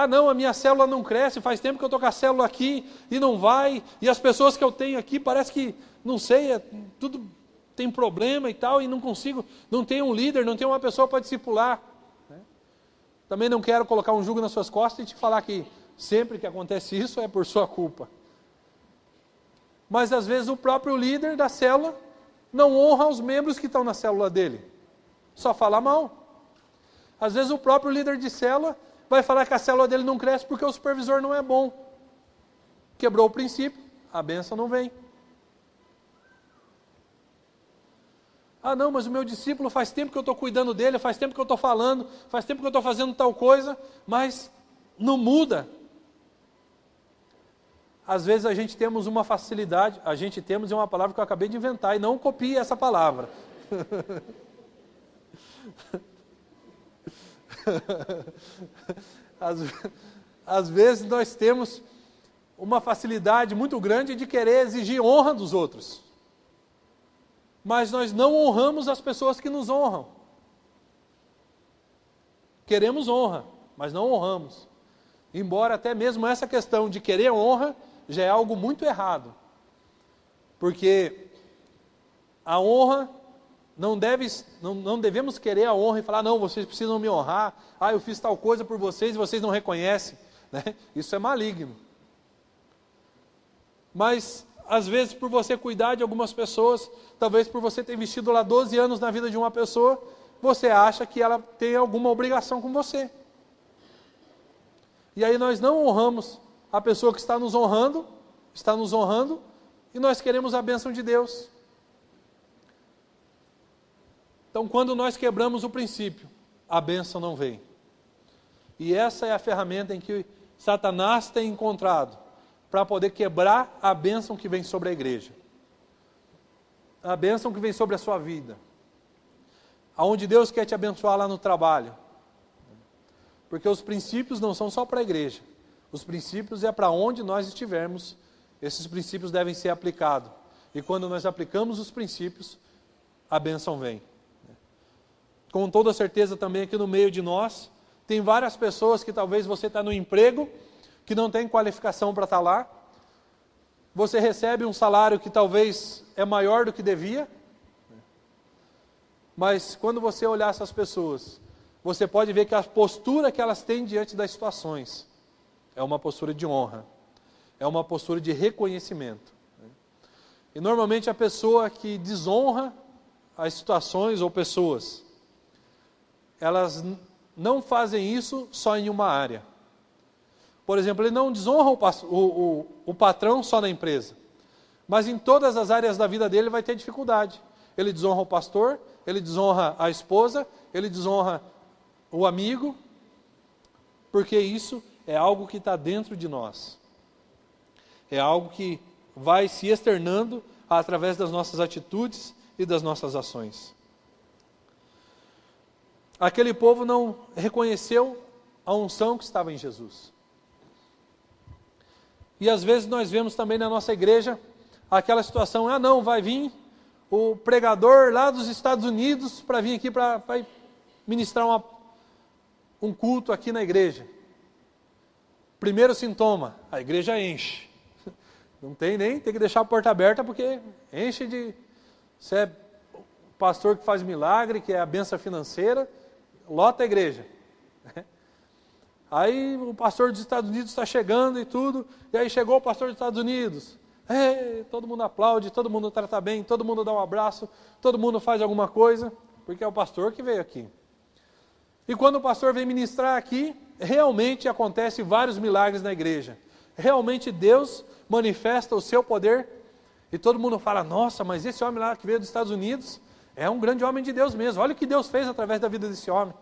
Não, a minha célula não cresce, faz tempo que eu estou com a célula aqui e não vai, e as pessoas que eu tenho aqui parece que, não sei, tudo tem problema e tal, e não consigo, não tem um líder, não tem uma pessoa para discipular. Também não quero colocar um jugo nas suas costas e te falar que sempre que acontece isso é por sua culpa. Mas às vezes o próprio líder da célula não honra os membros que estão na célula dele. Só fala mal. Às vezes o próprio líder de célula vai falar que a célula dele não cresce porque o supervisor não é bom. Quebrou o princípio, a bênção não vem. Não, mas o meu discípulo faz tempo que eu estou cuidando dele, faz tempo que eu estou falando, faz tempo que eu estou fazendo tal coisa, mas não muda. Às vezes a gente temos uma facilidade, é uma palavra que eu acabei de inventar, e não copie essa palavra. Às vezes nós temos uma facilidade muito grande de querer exigir honra dos outros. Mas nós não honramos as pessoas que nos honram. Queremos honra, mas não honramos. Embora até mesmo essa questão de querer honra já é algo muito errado. Porque a honra, não devemos querer a honra e falar, não, vocês precisam me honrar, eu fiz tal coisa por vocês e vocês não reconhecem. Isso é maligno. Mas às vezes por você cuidar de algumas pessoas, talvez por você ter investido lá 12 anos na vida de uma pessoa, você acha que ela tem alguma obrigação com você. E aí nós não honramos a pessoa que está nos honrando, e nós queremos a bênção de Deus. Então quando nós quebramos o princípio, a bênção não vem. E essa é a ferramenta em que Satanás tem encontrado para poder quebrar a bênção que vem sobre a igreja. A bênção que vem sobre a sua vida. Aonde Deus quer te abençoar lá no trabalho. Porque os princípios não são só para a igreja. Os princípios é para onde nós estivermos. Esses princípios devem ser aplicados. E quando nós aplicamos os princípios, a bênção vem. Com toda certeza também aqui no meio de nós, tem várias pessoas que talvez você está no emprego, que não tem qualificação para estar lá. Você recebe um salário que talvez é maior do que devia. Mas quando você olhar essas pessoas, você pode ver que a postura que elas têm diante das situações é uma postura de honra. É uma postura de reconhecimento. E normalmente a pessoa que desonra as situações ou pessoas, elas não fazem isso só em uma área. Por exemplo, ele não desonra o patrão só na empresa, mas em todas as áreas da vida dele vai ter dificuldade. Ele desonra o pastor, ele desonra a esposa, ele desonra o amigo, porque isso é algo que está dentro de nós. É algo que vai se externando através das nossas atitudes e das nossas ações. Aquele povo não reconheceu a unção que estava em Jesus. E às vezes nós vemos também na nossa igreja aquela situação, não, vai vir o pregador lá dos Estados Unidos para vir aqui para ministrar um culto aqui na igreja. Primeiro sintoma, a igreja enche. Não tem que deixar a porta aberta porque enche de... Você é pastor que faz milagre, que é a bênção financeira, lota a igreja. Aí o pastor dos Estados Unidos está chegando e tudo, e aí chegou o pastor dos Estados Unidos. Todo mundo aplaude, todo mundo trata bem, todo mundo dá um abraço, todo mundo faz alguma coisa, porque é o pastor que veio aqui. E quando o pastor vem ministrar aqui, realmente acontece vários milagres na igreja. Realmente Deus manifesta o seu poder E todo mundo fala, nossa, mas esse homem lá que veio dos Estados Unidos é um grande homem de Deus mesmo. Olha o que Deus fez através da vida desse homem.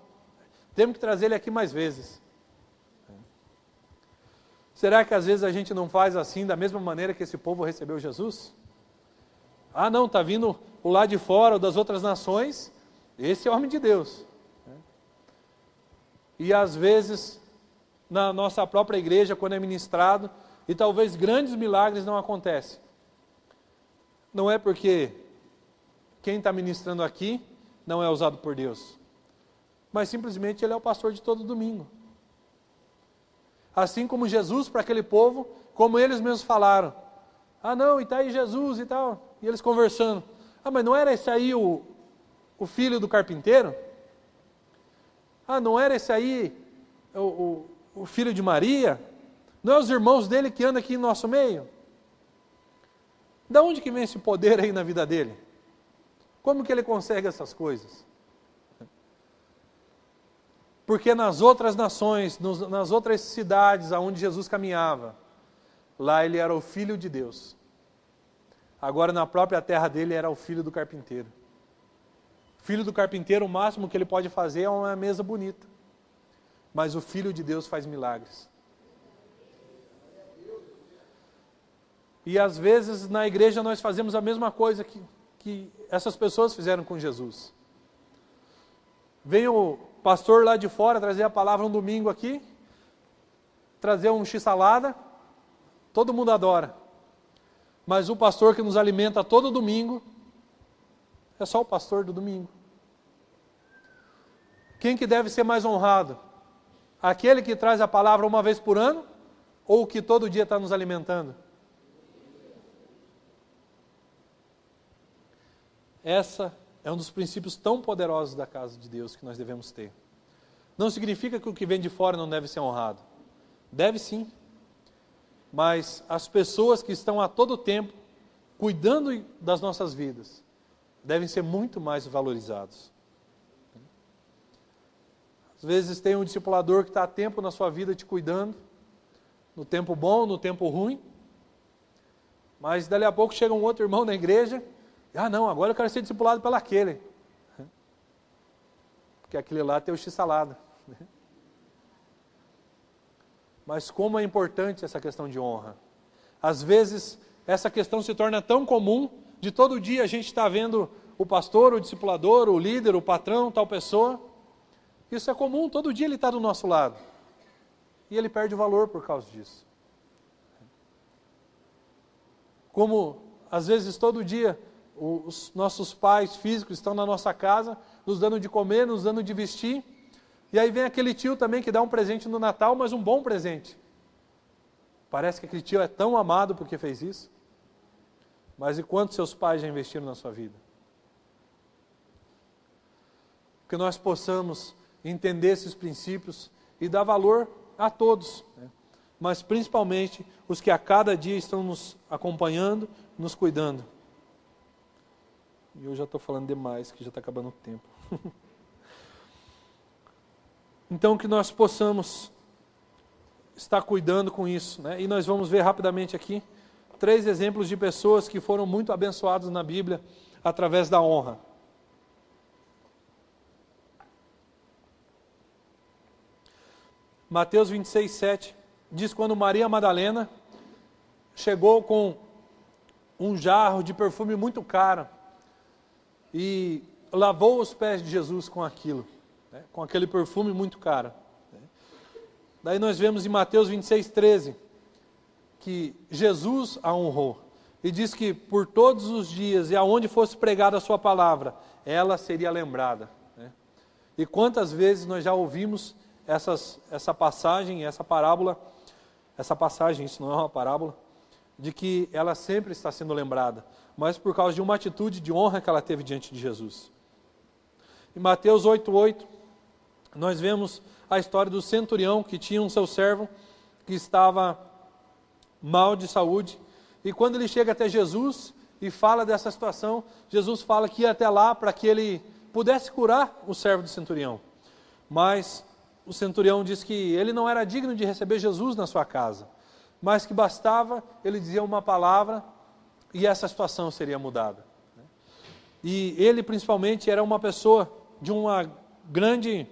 Temos que trazer ele aqui mais vezes. Será que às vezes a gente não faz assim, da mesma maneira que esse povo recebeu Jesus? Ah não, está vindo o lado de fora, ou das outras nações, esse é homem de Deus. E às vezes, na nossa própria igreja, quando é ministrado, e talvez grandes milagres não acontecem. Não é porque quem está ministrando aqui não é usado por Deus, mas simplesmente ele é o pastor de todo domingo. Assim como Jesus para aquele povo, como eles mesmos falaram, ah não, e está aí Jesus e tal, e eles conversando, ah mas não era esse aí o filho do carpinteiro? Ah não era esse aí o filho de Maria? Não é os irmãos dele que andam aqui no nosso meio? Da onde que vem esse poder aí na vida dele? Como que ele consegue essas coisas? Porque nas outras nações, nas outras cidades aonde Jesus caminhava, lá ele era o filho de Deus. Agora na própria terra dele era o filho do carpinteiro. Filho do carpinteiro, o máximo que ele pode fazer é uma mesa bonita. Mas o filho de Deus faz milagres. E às vezes na igreja nós fazemos a mesma coisa que essas pessoas fizeram com Jesus. Vem o pastor lá de fora trazer a palavra um domingo aqui, trazer um x-salada, todo mundo adora. Mas o pastor que nos alimenta todo domingo, é só o pastor do domingo. Quem que deve ser mais honrado? Aquele que traz a palavra uma vez por ano, ou o que todo dia está nos alimentando? Essa é um dos princípios tão poderosos da casa de Deus que nós devemos ter. Não significa que o que vem de fora não deve ser honrado. Deve sim. Mas as pessoas que estão a todo tempo cuidando das nossas vidas devem ser muito mais valorizados. Às vezes tem um discipulador que está há tempo na sua vida te cuidando, no tempo bom, no tempo ruim, mas dali a pouco chega um outro irmão na igreja, ah não, agora eu quero ser discipulado pelo aquele. Porque aquele lá tem o x-salada. Mas como é importante essa questão de honra. Às vezes essa questão se torna tão comum, de todo dia a gente está vendo o pastor, o discipulador, o líder, o patrão, tal pessoa. Isso é comum, todo dia ele está do nosso lado. E ele perde o valor por causa disso. Como às vezes todo dia os nossos pais físicos estão na nossa casa, nos dando de comer, nos dando de vestir, e aí vem aquele tio também que dá um presente no Natal, mas um bom presente. Parece que aquele tio é tão amado porque fez isso. Mas e quanto seus pais já investiram na sua vida? Que nós possamos entender esses princípios e dar valor a todos, né? Mas principalmente os que a cada dia estão nos acompanhando, nos cuidando. E eu já estou falando demais, que já está acabando o tempo. Então que nós possamos estar cuidando com isso, né? E nós vamos ver rapidamente aqui 3 exemplos de pessoas que foram muito abençoadas na Bíblia através da honra. Mateus 26, 7 diz: quando Maria Madalena chegou com um jarro de perfume muito caro e lavou os pés de Jesus com aquilo, né, com aquele perfume muito caro. Daí nós vemos em Mateus 26, 13 que Jesus a honrou e diz que por todos os dias e aonde fosse pregada a sua palavra, ela seria lembrada, né? E quantas vezes nós já ouvimos essa passagem, essa parábola, essa passagem, isso não é uma parábola, de que ela sempre está sendo lembrada, mas por causa de uma atitude de honra que ela teve diante de Jesus. Em Mateus 8:8, nós vemos a história do centurião que tinha um seu servo que estava mal de saúde, e quando ele chega até Jesus e fala dessa situação, Jesus fala que ia até lá para que ele pudesse curar o servo do centurião. Mas o centurião disse que ele não era digno de receber Jesus na sua casa, mas que bastava ele dizer uma palavra e essa situação seria mudada. E ele principalmente era uma pessoa de uma grande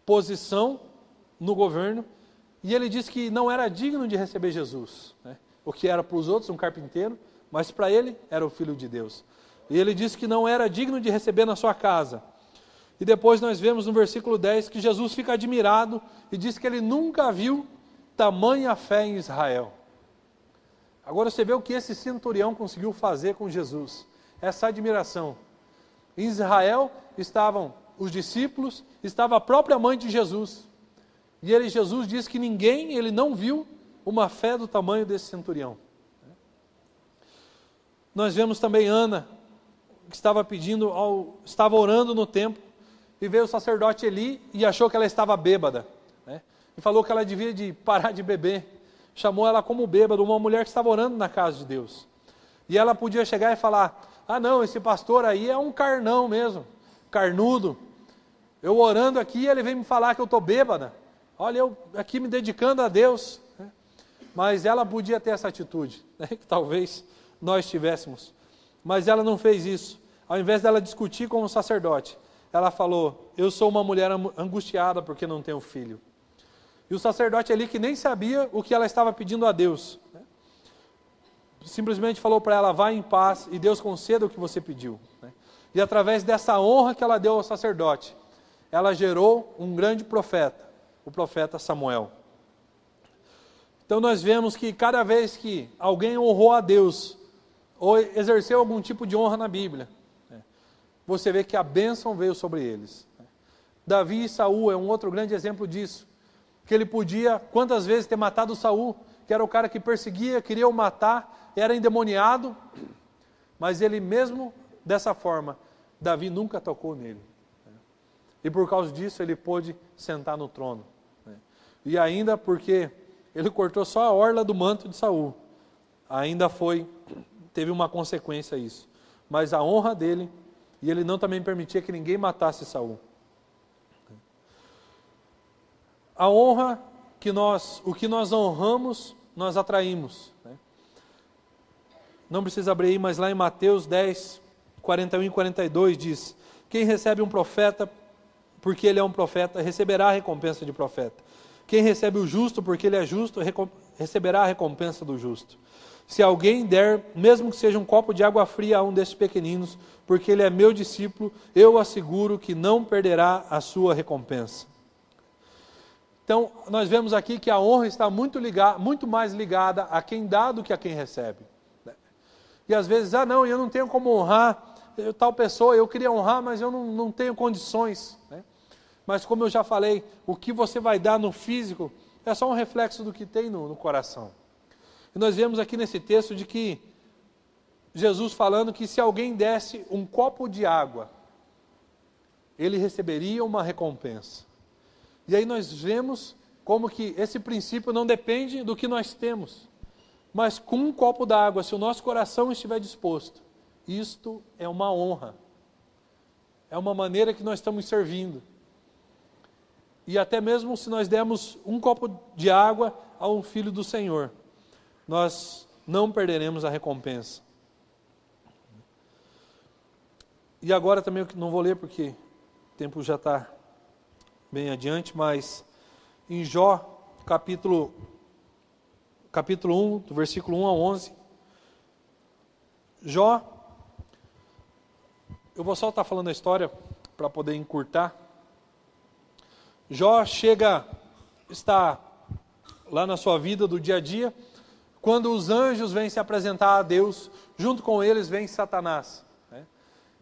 posição no governo, e ele disse que não era digno de receber Jesus, né? O que era para os outros um carpinteiro, mas para ele era o Filho de Deus. E ele disse que não era digno de receber na sua casa. E depois nós vemos no versículo 10 que Jesus fica admirado e diz que ele nunca viu tamanha fé em Israel. Agora você vê o que esse centurião conseguiu fazer com Jesus. Essa admiração. Em Israel estavam os discípulos, estava a própria mãe de Jesus. E Jesus diz que ele não viu uma fé do tamanho desse centurião. Nós vemos também Ana, que estava orando no templo, e veio o sacerdote Eli e achou que ela estava bêbada, né? E falou que ela devia de parar de beber. Chamou ela como bêbada, uma mulher que estava orando na casa de Deus. E ela podia chegar e falar: ah não, esse pastor aí é um carnão mesmo, carnudo. Eu orando aqui, ele vem me falar que eu estou bêbada. Olha, eu aqui me dedicando a Deus. Mas ela podia ter essa atitude, né, que talvez nós tivéssemos. Mas ela não fez isso. Ao invés dela discutir com o sacerdote, ela falou: eu sou uma mulher angustiada porque não tenho filho. E o sacerdote ali, que nem sabia o que ela estava pedindo a Deus, né, simplesmente falou para ela: vá em paz e Deus conceda o que você pediu, né? E através dessa honra que ela deu ao sacerdote, ela gerou um grande profeta, o profeta Samuel. Então nós vemos que cada vez que alguém honrou a Deus, ou exerceu algum tipo de honra na Bíblia, né, você vê que a bênção veio sobre eles. Davi e Saul é um outro grande exemplo disso, que ele podia quantas vezes ter matado Saul, que era o cara que perseguia, queria o matar, era endemoniado, mas ele mesmo dessa forma, Davi nunca tocou nele. E por causa disso ele pôde sentar no trono. E ainda porque ele cortou só a orla do manto de Saul, ainda teve uma consequência isso. Mas a honra dele, e ele não também permitia que ninguém matasse Saul. A honra o que nós honramos, nós atraímos. Não precisa abrir aí, mas lá em Mateus 10, 41 e 42 diz: quem recebe um profeta, porque ele é um profeta, receberá a recompensa de profeta. Quem recebe o justo, porque ele é justo, receberá a recompensa do justo. Se alguém der, mesmo que seja um copo de água fria a um desses pequeninos, porque ele é meu discípulo, eu asseguro que não perderá a sua recompensa. Então, nós vemos aqui que a honra está muito mais ligada a quem dá do que a quem recebe. E às vezes, não, eu não tenho como honrar tal pessoa, eu queria honrar, mas eu não tenho condições, né? Mas como eu já falei, o que você vai dar no físico é só um reflexo do que tem no coração. E nós vemos aqui nesse texto de que Jesus falando que se alguém desse um copo de água, ele receberia uma recompensa. E aí nós vemos como que esse princípio não depende do que nós temos, mas com um copo d'água, se o nosso coração estiver disposto, isto é uma honra. É uma maneira que nós estamos servindo. E até mesmo se nós dermos um copo de água a um filho do Senhor, nós não perderemos a recompensa. E agora também eu não vou ler porque o tempo já está bem adiante, mas em Jó, capítulo 1, do versículo 1 a 11, Jó, eu vou só estar falando a história para poder encurtar. Jó está lá na sua vida do dia a dia, quando os anjos vêm se apresentar a Deus, junto com eles vem Satanás.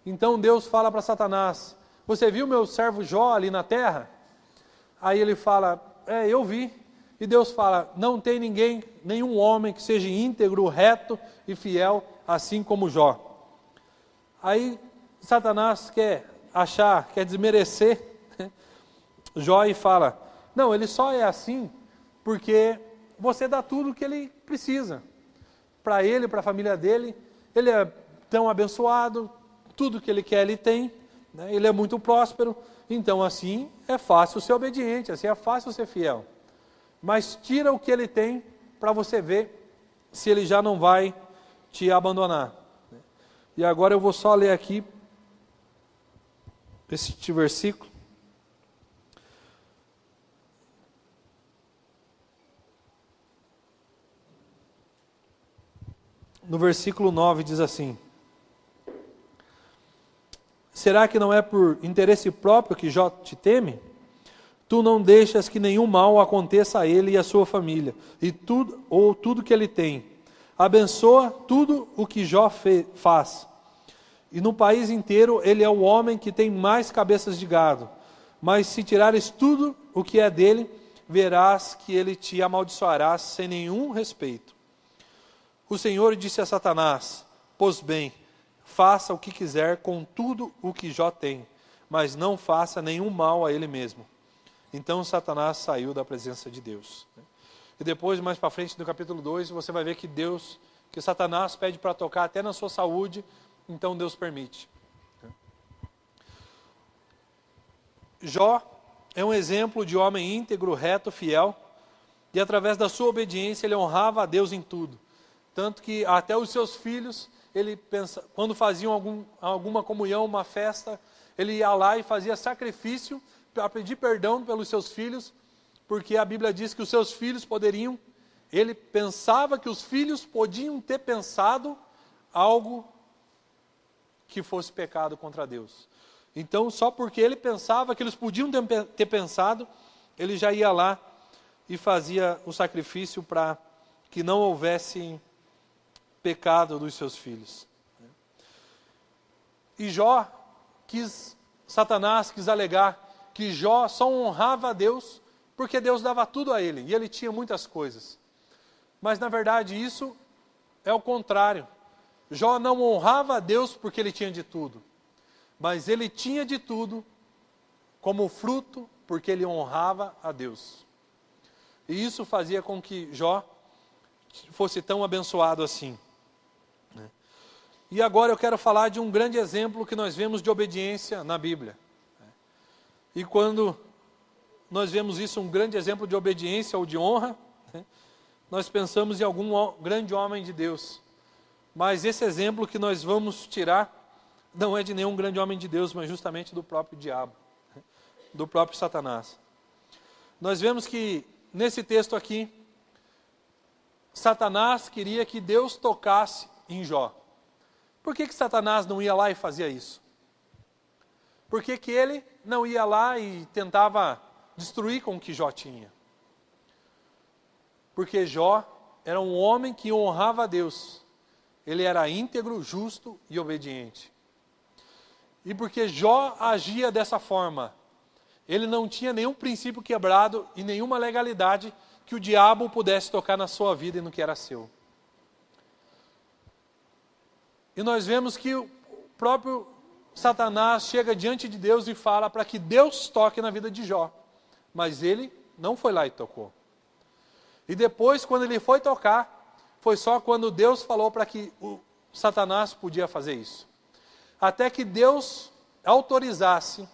Então Deus fala para Satanás: você viu meu servo Jó ali na terra? Aí ele fala: eu vi. E Deus fala: não tem nenhum homem que seja íntegro, reto e fiel, assim como Jó. Aí Satanás quer desmerecer Jó e fala: não, ele só é assim porque você dá tudo o que ele precisa. Para ele, para a família dele, ele é tão abençoado, tudo que ele quer ele tem, né? Ele é muito próspero, então assim é fácil ser obediente, assim é fácil ser fiel. Mas tira o que ele tem para você ver se ele já não vai te abandonar. E agora eu vou só ler aqui este versículo. No versículo 9 diz assim: será que não é por interesse próprio que Jó te teme? Tu não deixas que nenhum mal aconteça a ele e à sua família, e tudo que ele tem. Abençoa tudo o que Jó faz. E no país inteiro ele é o homem que tem mais cabeças de gado. Mas se tirares tudo o que é dele, verás que ele te amaldiçoará sem nenhum respeito. O Senhor disse a Satanás: pois bem, faça o que quiser com tudo o que Jó tem, mas não faça nenhum mal a ele mesmo. Então Satanás saiu da presença de Deus. E depois, mais para frente, no capítulo 2, você vai ver que Satanás pede para tocar até na sua saúde, então Deus permite. Jó é um exemplo de homem íntegro, reto, fiel, e através da sua obediência ele honrava a Deus em tudo. Tanto que até os seus filhos, quando faziam alguma comunhão, uma festa, ele ia lá e fazia sacrifício para pedir perdão pelos seus filhos, porque a Bíblia diz que os seus filhos ele pensava que os filhos podiam ter pensado algo que fosse pecado contra Deus. Então, só porque ele pensava que eles podiam ter pensado, ele já ia lá e fazia o sacrifício para que não houvesse pecado dos seus filhos. E Satanás quis alegar que Jó só honrava a Deus porque Deus dava tudo a ele, e ele tinha muitas coisas. Mas na verdade isso é o contrário. Jó não honrava a Deus porque ele tinha de tudo, mas ele tinha de tudo como fruto porque ele honrava a Deus. E isso fazia com que Jó fosse tão abençoado assim. E agora eu quero falar de um grande exemplo que nós vemos de obediência na Bíblia. E quando nós vemos isso, um grande exemplo de obediência ou de honra, nós pensamos em algum grande homem de Deus. Mas esse exemplo que nós vamos tirar não é de nenhum grande homem de Deus, mas justamente do próprio diabo, do próprio Satanás. Nós vemos que nesse texto aqui, Satanás queria que Deus tocasse em Jó. Por que Satanás não ia lá e fazia isso? Por que ele não ia lá e tentava destruir com o que Jó tinha? Porque Jó era um homem que honrava a Deus. Ele era íntegro, justo e obediente. E porque Jó agia dessa forma, ele não tinha nenhum princípio quebrado e nenhuma legalidade que o diabo pudesse tocar na sua vida e no que era seu. E nós vemos que o próprio Satanás chega diante de Deus e fala para que Deus toque na vida de Jó. Mas ele não foi lá e tocou. E depois, quando ele foi tocar, foi só quando Deus falou para que o Satanás podia fazer isso. Até que Deus autorizasse,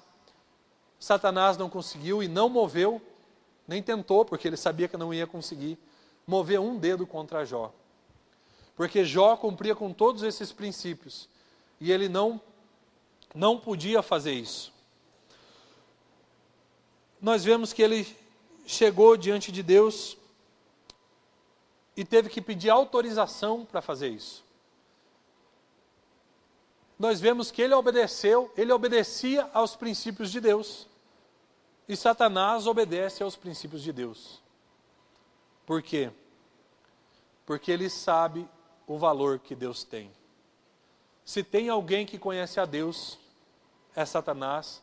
Satanás não conseguiu e não moveu, nem tentou, porque ele sabia que não ia conseguir, mover um dedo contra Jó. Porque Jó cumpria com todos esses princípios. E ele não podia fazer isso. Nós vemos que ele chegou diante de Deus e teve que pedir autorização para fazer isso. Nós vemos que ele obedecia aos princípios de Deus. E Satanás obedece aos princípios de Deus. Por quê? Porque ele sabe o valor que Deus tem. Se tem alguém que conhece a Deus, é Satanás,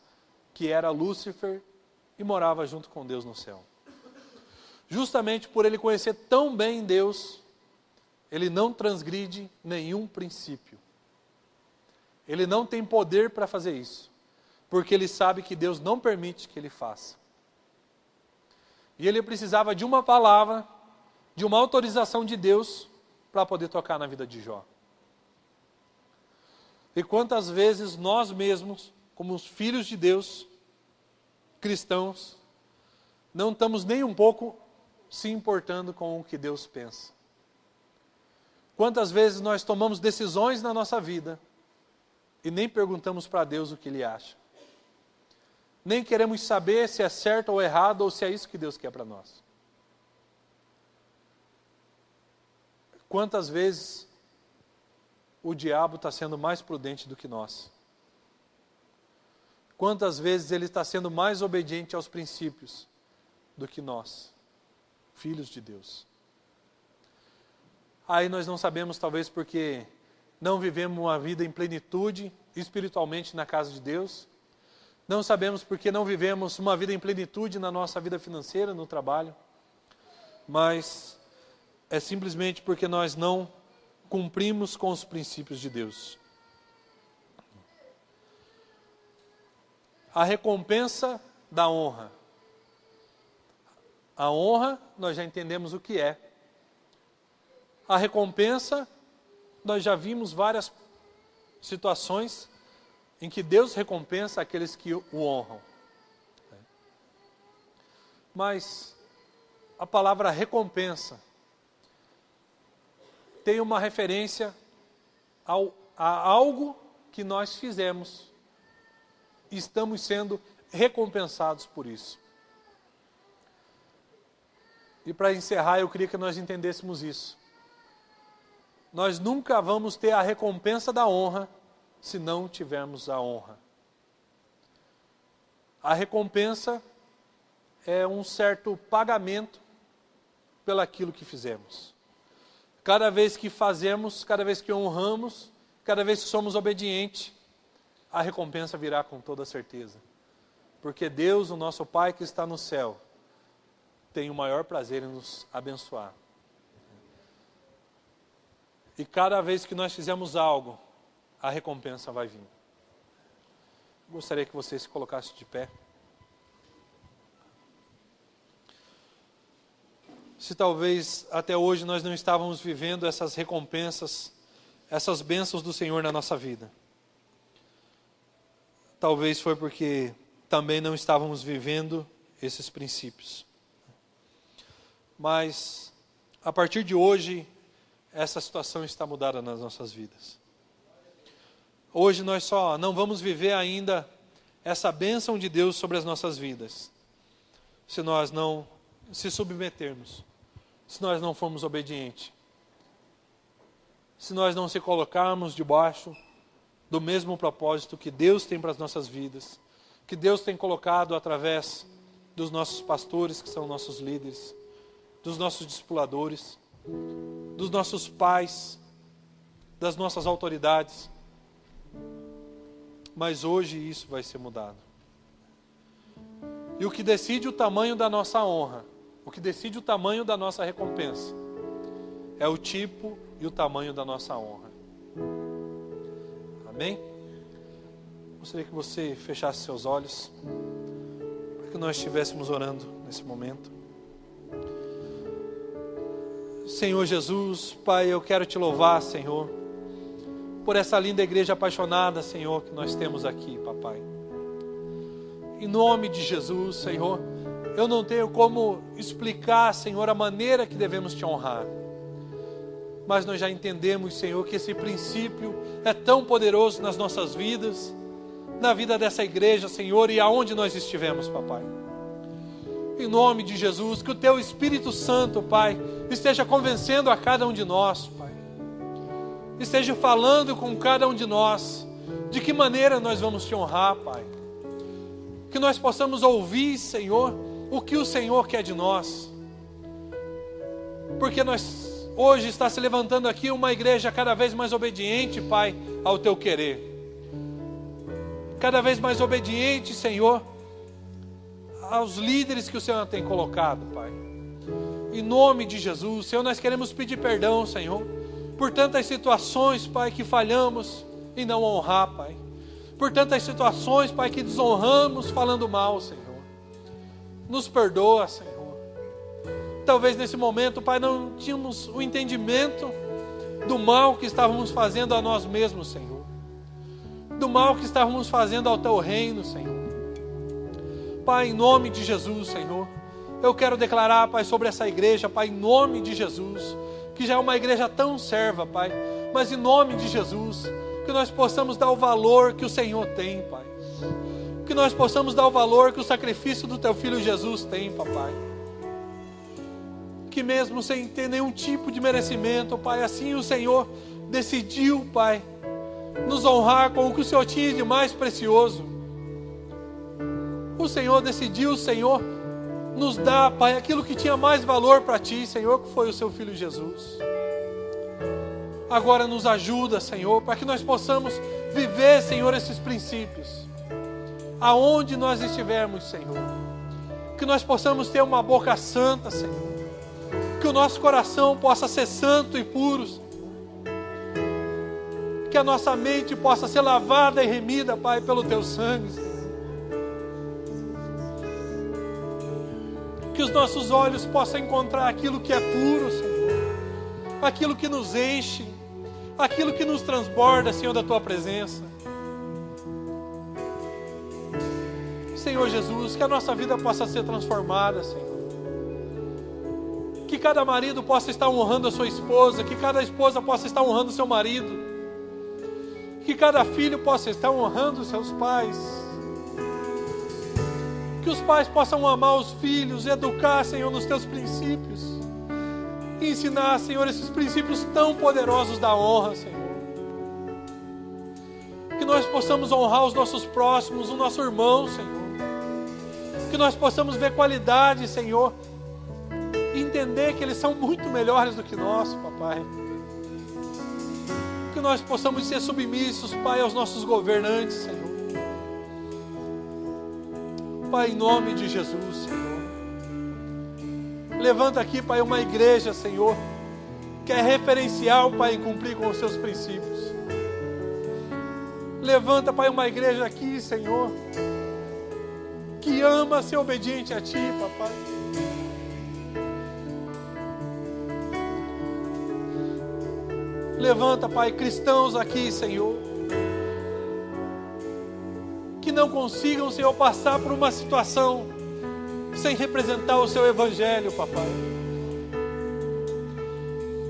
que era Lúcifer e morava junto com Deus no céu. Justamente por ele conhecer tão bem Deus, ele não transgride nenhum princípio. Ele não tem poder para fazer isso, porque ele sabe que Deus não permite que ele faça. E ele precisava de uma palavra, de uma autorização de Deus, para poder tocar na vida de Jó. E quantas vezes nós mesmos, como os filhos de Deus, cristãos, não estamos nem um pouco se importando com o que Deus pensa. Quantas vezes nós tomamos decisões na nossa vida e nem perguntamos para Deus o que Ele acha. Nem queremos saber se é certo ou errado, ou se é isso que Deus quer para nós. Quantas vezes o diabo está sendo mais prudente do que nós? Quantas vezes ele está sendo mais obediente aos princípios do que nós, filhos de Deus? Aí nós não sabemos, talvez porque não vivemos uma vida em plenitude espiritualmente na casa de Deus. Não sabemos porque não vivemos uma vida em plenitude na nossa vida financeira, no trabalho. Mas é simplesmente porque nós não cumprimos com os princípios de Deus. A recompensa da honra. A honra, nós já entendemos o que é. A recompensa, nós já vimos várias situações em que Deus recompensa aqueles que o honram. Mas a palavra recompensa tem uma referência a algo que nós fizemos e estamos sendo recompensados por isso. E para encerrar, eu queria que nós entendêssemos isso. Nós nunca vamos ter a recompensa da honra se não tivermos a honra. A recompensa é um certo pagamento pelaquilo que fizemos. Cada vez que fazemos, cada vez que honramos, cada vez que somos obedientes, a recompensa virá com toda certeza. Porque Deus, o nosso Pai que está no céu, tem o maior prazer em nos abençoar. E cada vez que nós fizermos algo, a recompensa vai vir. Gostaria que você se colocasse de pé. Se talvez até hoje nós não estávamos vivendo essas recompensas, essas bênçãos do Senhor na nossa vida, talvez foi porque também não estávamos vivendo esses princípios. Mas a partir de hoje, essa situação está mudada nas nossas vidas. Hoje nós só não vamos viver ainda essa bênção de Deus sobre as nossas vidas, se nós não se submetermos, se nós não formos obedientes, se nós não se colocarmos debaixo do mesmo propósito que Deus tem para as nossas vidas, que Deus tem colocado através dos nossos pastores, que são nossos líderes, dos nossos discipuladores, dos nossos pais, das nossas autoridades. Mas hoje isso vai ser mudado. E o que decide o tamanho da nossa honra, o que decide o tamanho da nossa recompensa, é o tipo e o tamanho da nossa honra. Amém? Gostaria que você fechasse seus olhos, para que nós estivéssemos orando nesse momento. Senhor Jesus, Pai, eu quero te louvar, Senhor, por essa linda igreja apaixonada, Senhor, que nós temos aqui, Papai. Em nome de Jesus, Senhor, eu não tenho como explicar, Senhor, a maneira que devemos te honrar. Mas nós já entendemos, Senhor, que esse princípio é tão poderoso nas nossas vidas, na vida dessa igreja, Senhor, e aonde nós estivemos, Papai. Em nome de Jesus, que o Teu Espírito Santo, Pai, esteja convencendo a cada um de nós, Pai. Esteja falando com cada um de nós, de que maneira nós vamos te honrar, Pai. Que nós possamos ouvir, Senhor, o que o Senhor quer de nós. Porque hoje está se levantando aqui uma igreja cada vez mais obediente, Pai, ao Teu querer. Cada vez mais obediente, Senhor, aos líderes que o Senhor tem colocado, Pai. Em nome de Jesus, Senhor, nós queremos pedir perdão, Senhor, por tantas situações, Pai, que falhamos em não honrar, Pai. Por tantas situações, Pai, que desonramos falando mal, Senhor. Nos perdoa, Senhor. Talvez nesse momento, Pai, não tínhamos o entendimento do mal que estávamos fazendo a nós mesmos, Senhor. Do mal que estávamos fazendo ao Teu reino, Senhor. Pai, em nome de Jesus, Senhor, eu quero declarar, Pai, sobre essa igreja, Pai, em nome de Jesus, que já é uma igreja tão serva, Pai, mas em nome de Jesus, que nós possamos dar o valor que o Senhor tem, Pai. Que nós possamos dar o valor que o sacrifício do Teu Filho Jesus tem, Papai. Que mesmo sem ter nenhum tipo de merecimento, Pai, assim o Senhor decidiu, Pai, nos honrar com o que o Senhor tinha de mais precioso. O Senhor decidiu, Senhor, nos dar, Pai, aquilo que tinha mais valor para Ti, Senhor, que foi o Seu Filho Jesus. Agora nos ajuda, Senhor, para que nós possamos viver, Senhor, esses princípios. Aonde nós estivermos, Senhor. Que nós possamos ter uma boca santa, Senhor. Que o nosso coração possa ser santo e puro, Senhor. Que a nossa mente possa ser lavada e remida, Pai, pelo Teu sangue, Senhor. Que os nossos olhos possam encontrar aquilo que é puro, Senhor. Aquilo que nos enche. Aquilo que nos transborda, Senhor, da Tua presença. Senhor Jesus, que a nossa vida possa ser transformada, Senhor. Que cada marido possa estar honrando a sua esposa, que cada esposa possa estar honrando o seu marido, que cada filho possa estar honrando os seus pais, que os pais possam amar os filhos, educar, Senhor, nos Teus princípios, e ensinar, Senhor, esses princípios tão poderosos da honra, Senhor. Que nós possamos honrar os nossos próximos, o nosso irmão, Senhor. Que nós possamos ver qualidade, Senhor, e entender que eles são muito melhores do que nós, Papai. Que nós possamos ser submissos, Pai, aos nossos governantes, Senhor. Pai, em nome de Jesus, Senhor. Levanta aqui, Pai, uma igreja, Senhor, que é referencial, Pai, em cumprir com os Seus princípios. Levanta, Pai, uma igreja aqui, Senhor, que ama ser obediente a Ti, Papai. Levanta, Pai, cristãos aqui, Senhor, que não consigam, Senhor, passar por uma situação sem representar o Seu Evangelho, Papai.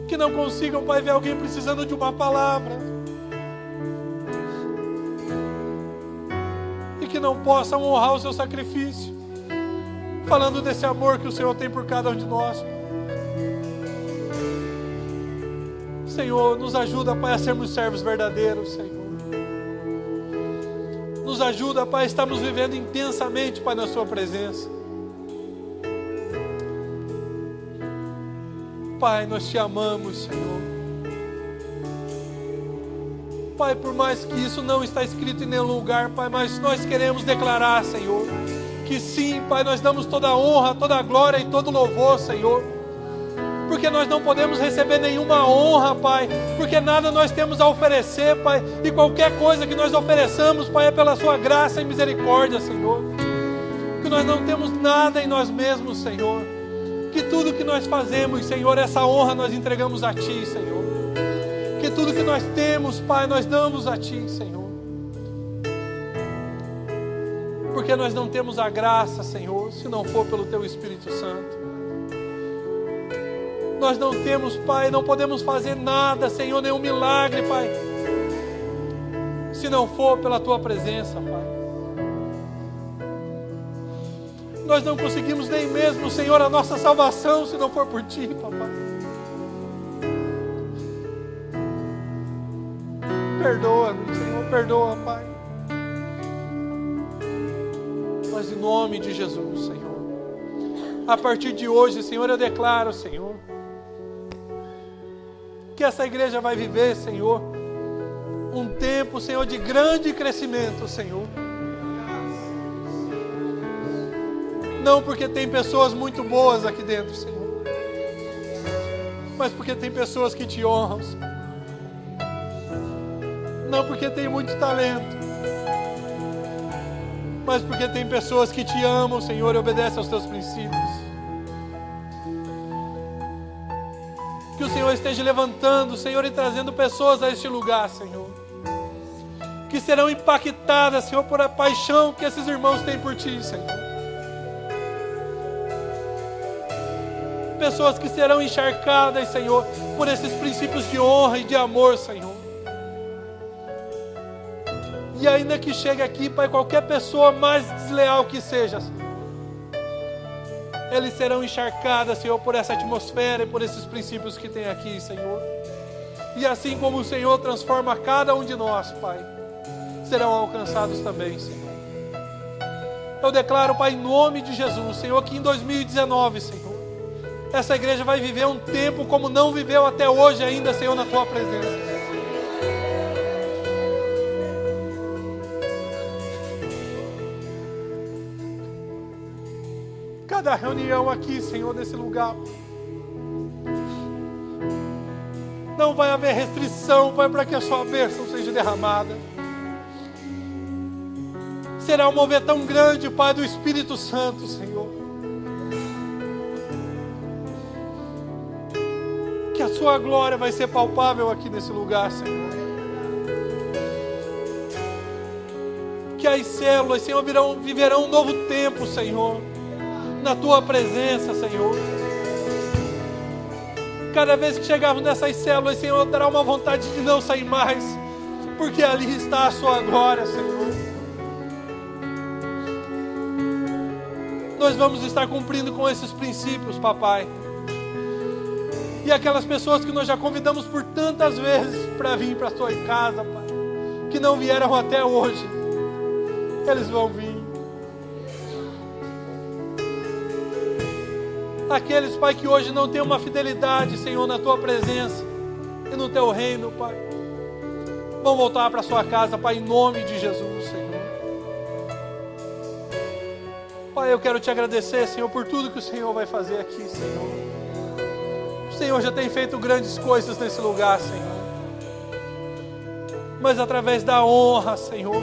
Que não consigam, Pai, ver alguém precisando de uma palavra. E que não possam honrar o Seu sacrifício, falando desse amor que o Senhor tem por cada um de nós. Senhor, nos ajuda, Pai, a sermos servos verdadeiros, Senhor. Nos ajuda, Pai, a estarmos vivendo intensamente, Pai, na Sua presença. Pai, nós Te amamos, Senhor. Pai, por mais que isso não está escrito em nenhum lugar, Pai, mas nós queremos declarar, Senhor, que sim, Pai, nós damos toda a honra, toda a glória e todo o louvor, Senhor. Porque nós não podemos receber nenhuma honra, Pai, porque nada nós temos a oferecer, Pai, e qualquer coisa que nós ofereçamos, Pai, é pela Sua graça e misericórdia, Senhor. Que nós não temos nada em nós mesmos, Senhor. Que tudo que nós fazemos, Senhor, essa honra nós entregamos a Ti, Senhor. Que tudo que nós temos, Pai, nós damos a Ti, Senhor. Porque nós não temos a graça, Senhor, se não for pelo Teu Espírito Santo. Nós não temos, Pai, não podemos fazer nada, Senhor, nenhum milagre, Pai, se não for pela Tua presença, Pai. Nós não conseguimos nem mesmo, Senhor, a nossa salvação se não for por Ti, Papai. Perdoa-nos, Senhor, perdoa, Pai. Mas em nome de Jesus, Senhor, a partir de hoje, Senhor, eu declaro, Senhor, que essa igreja vai viver, Senhor, um tempo, Senhor, de grande crescimento, Senhor. Não porque tem pessoas muito boas aqui dentro, Senhor, mas porque tem pessoas que Te honram, Senhor. Não porque tem muito talento, mas porque tem pessoas que Te amam, Senhor, e obedecem aos Teus princípios. Que o Senhor esteja levantando, Senhor, e trazendo pessoas a este lugar, Senhor, que serão impactadas, Senhor, por a paixão que esses irmãos têm por Ti, Senhor. Pessoas que serão encharcadas, Senhor, por esses princípios de honra e de amor, Senhor. E ainda que chegue aqui, Pai, qualquer pessoa mais desleal que seja, eles serão encharcadas, Senhor, por essa atmosfera e por esses princípios que tem aqui, Senhor. E assim como o Senhor transforma cada um de nós, Pai, serão alcançados também, Senhor. Eu declaro, Pai, em nome de Jesus, Senhor, que em 2019, Senhor, essa igreja vai viver um tempo como não viveu até hoje ainda, Senhor, na Tua presença. Cada reunião aqui, Senhor, nesse lugar, não vai haver restrição, Pai, para que a Sua bênção seja derramada. Será um mover tão grande, Pai, do Espírito Santo, Senhor, que a Sua glória vai ser palpável aqui nesse lugar, Senhor. Que as células, Senhor, viverão um novo tempo, Senhor, na Tua presença, Senhor. Cada vez que chegarmos nessas células, Senhor, terá uma vontade de não sair mais, porque ali está a Sua glória, Senhor. Nós vamos estar cumprindo com esses princípios, Papai. E aquelas pessoas que nós já convidamos por tantas vezes para vir para a Sua casa, Pai, que não vieram até hoje, eles vão vir. Aqueles, Pai, que hoje não têm uma fidelidade, Senhor, na Tua presença e no Teu reino, Pai, vão voltar para a Sua casa, Pai, em nome de Jesus, Senhor. Pai, eu quero Te agradecer, Senhor, por tudo que o Senhor vai fazer aqui, Senhor. O Senhor já tem feito grandes coisas nesse lugar, Senhor. Mas através da honra, Senhor,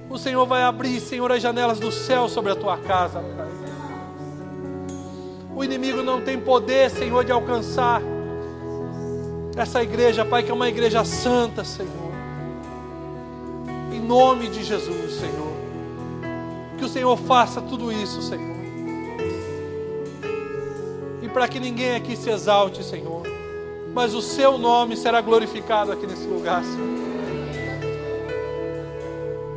o Senhor vai abrir, Senhor, as janelas do céu sobre a Tua casa, Pai. O inimigo não tem poder, Senhor, de alcançar essa igreja, Pai, que é uma igreja santa, Senhor. Em nome de Jesus, Senhor. Que o Senhor faça tudo isso, Senhor. E para que ninguém aqui se exalte, Senhor, mas o Seu nome será glorificado aqui nesse lugar, Senhor.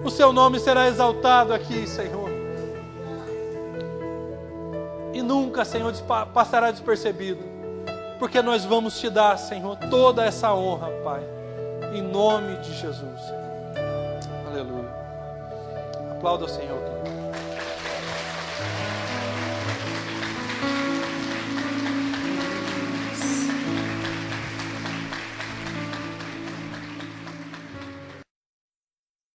O Seu nome será exaltado aqui, Senhor. E nunca, Senhor, passará despercebido, porque nós vamos Te dar, Senhor, toda essa honra, Pai, em nome de Jesus, Senhor. Aleluia. Aplauda o Senhor, querido.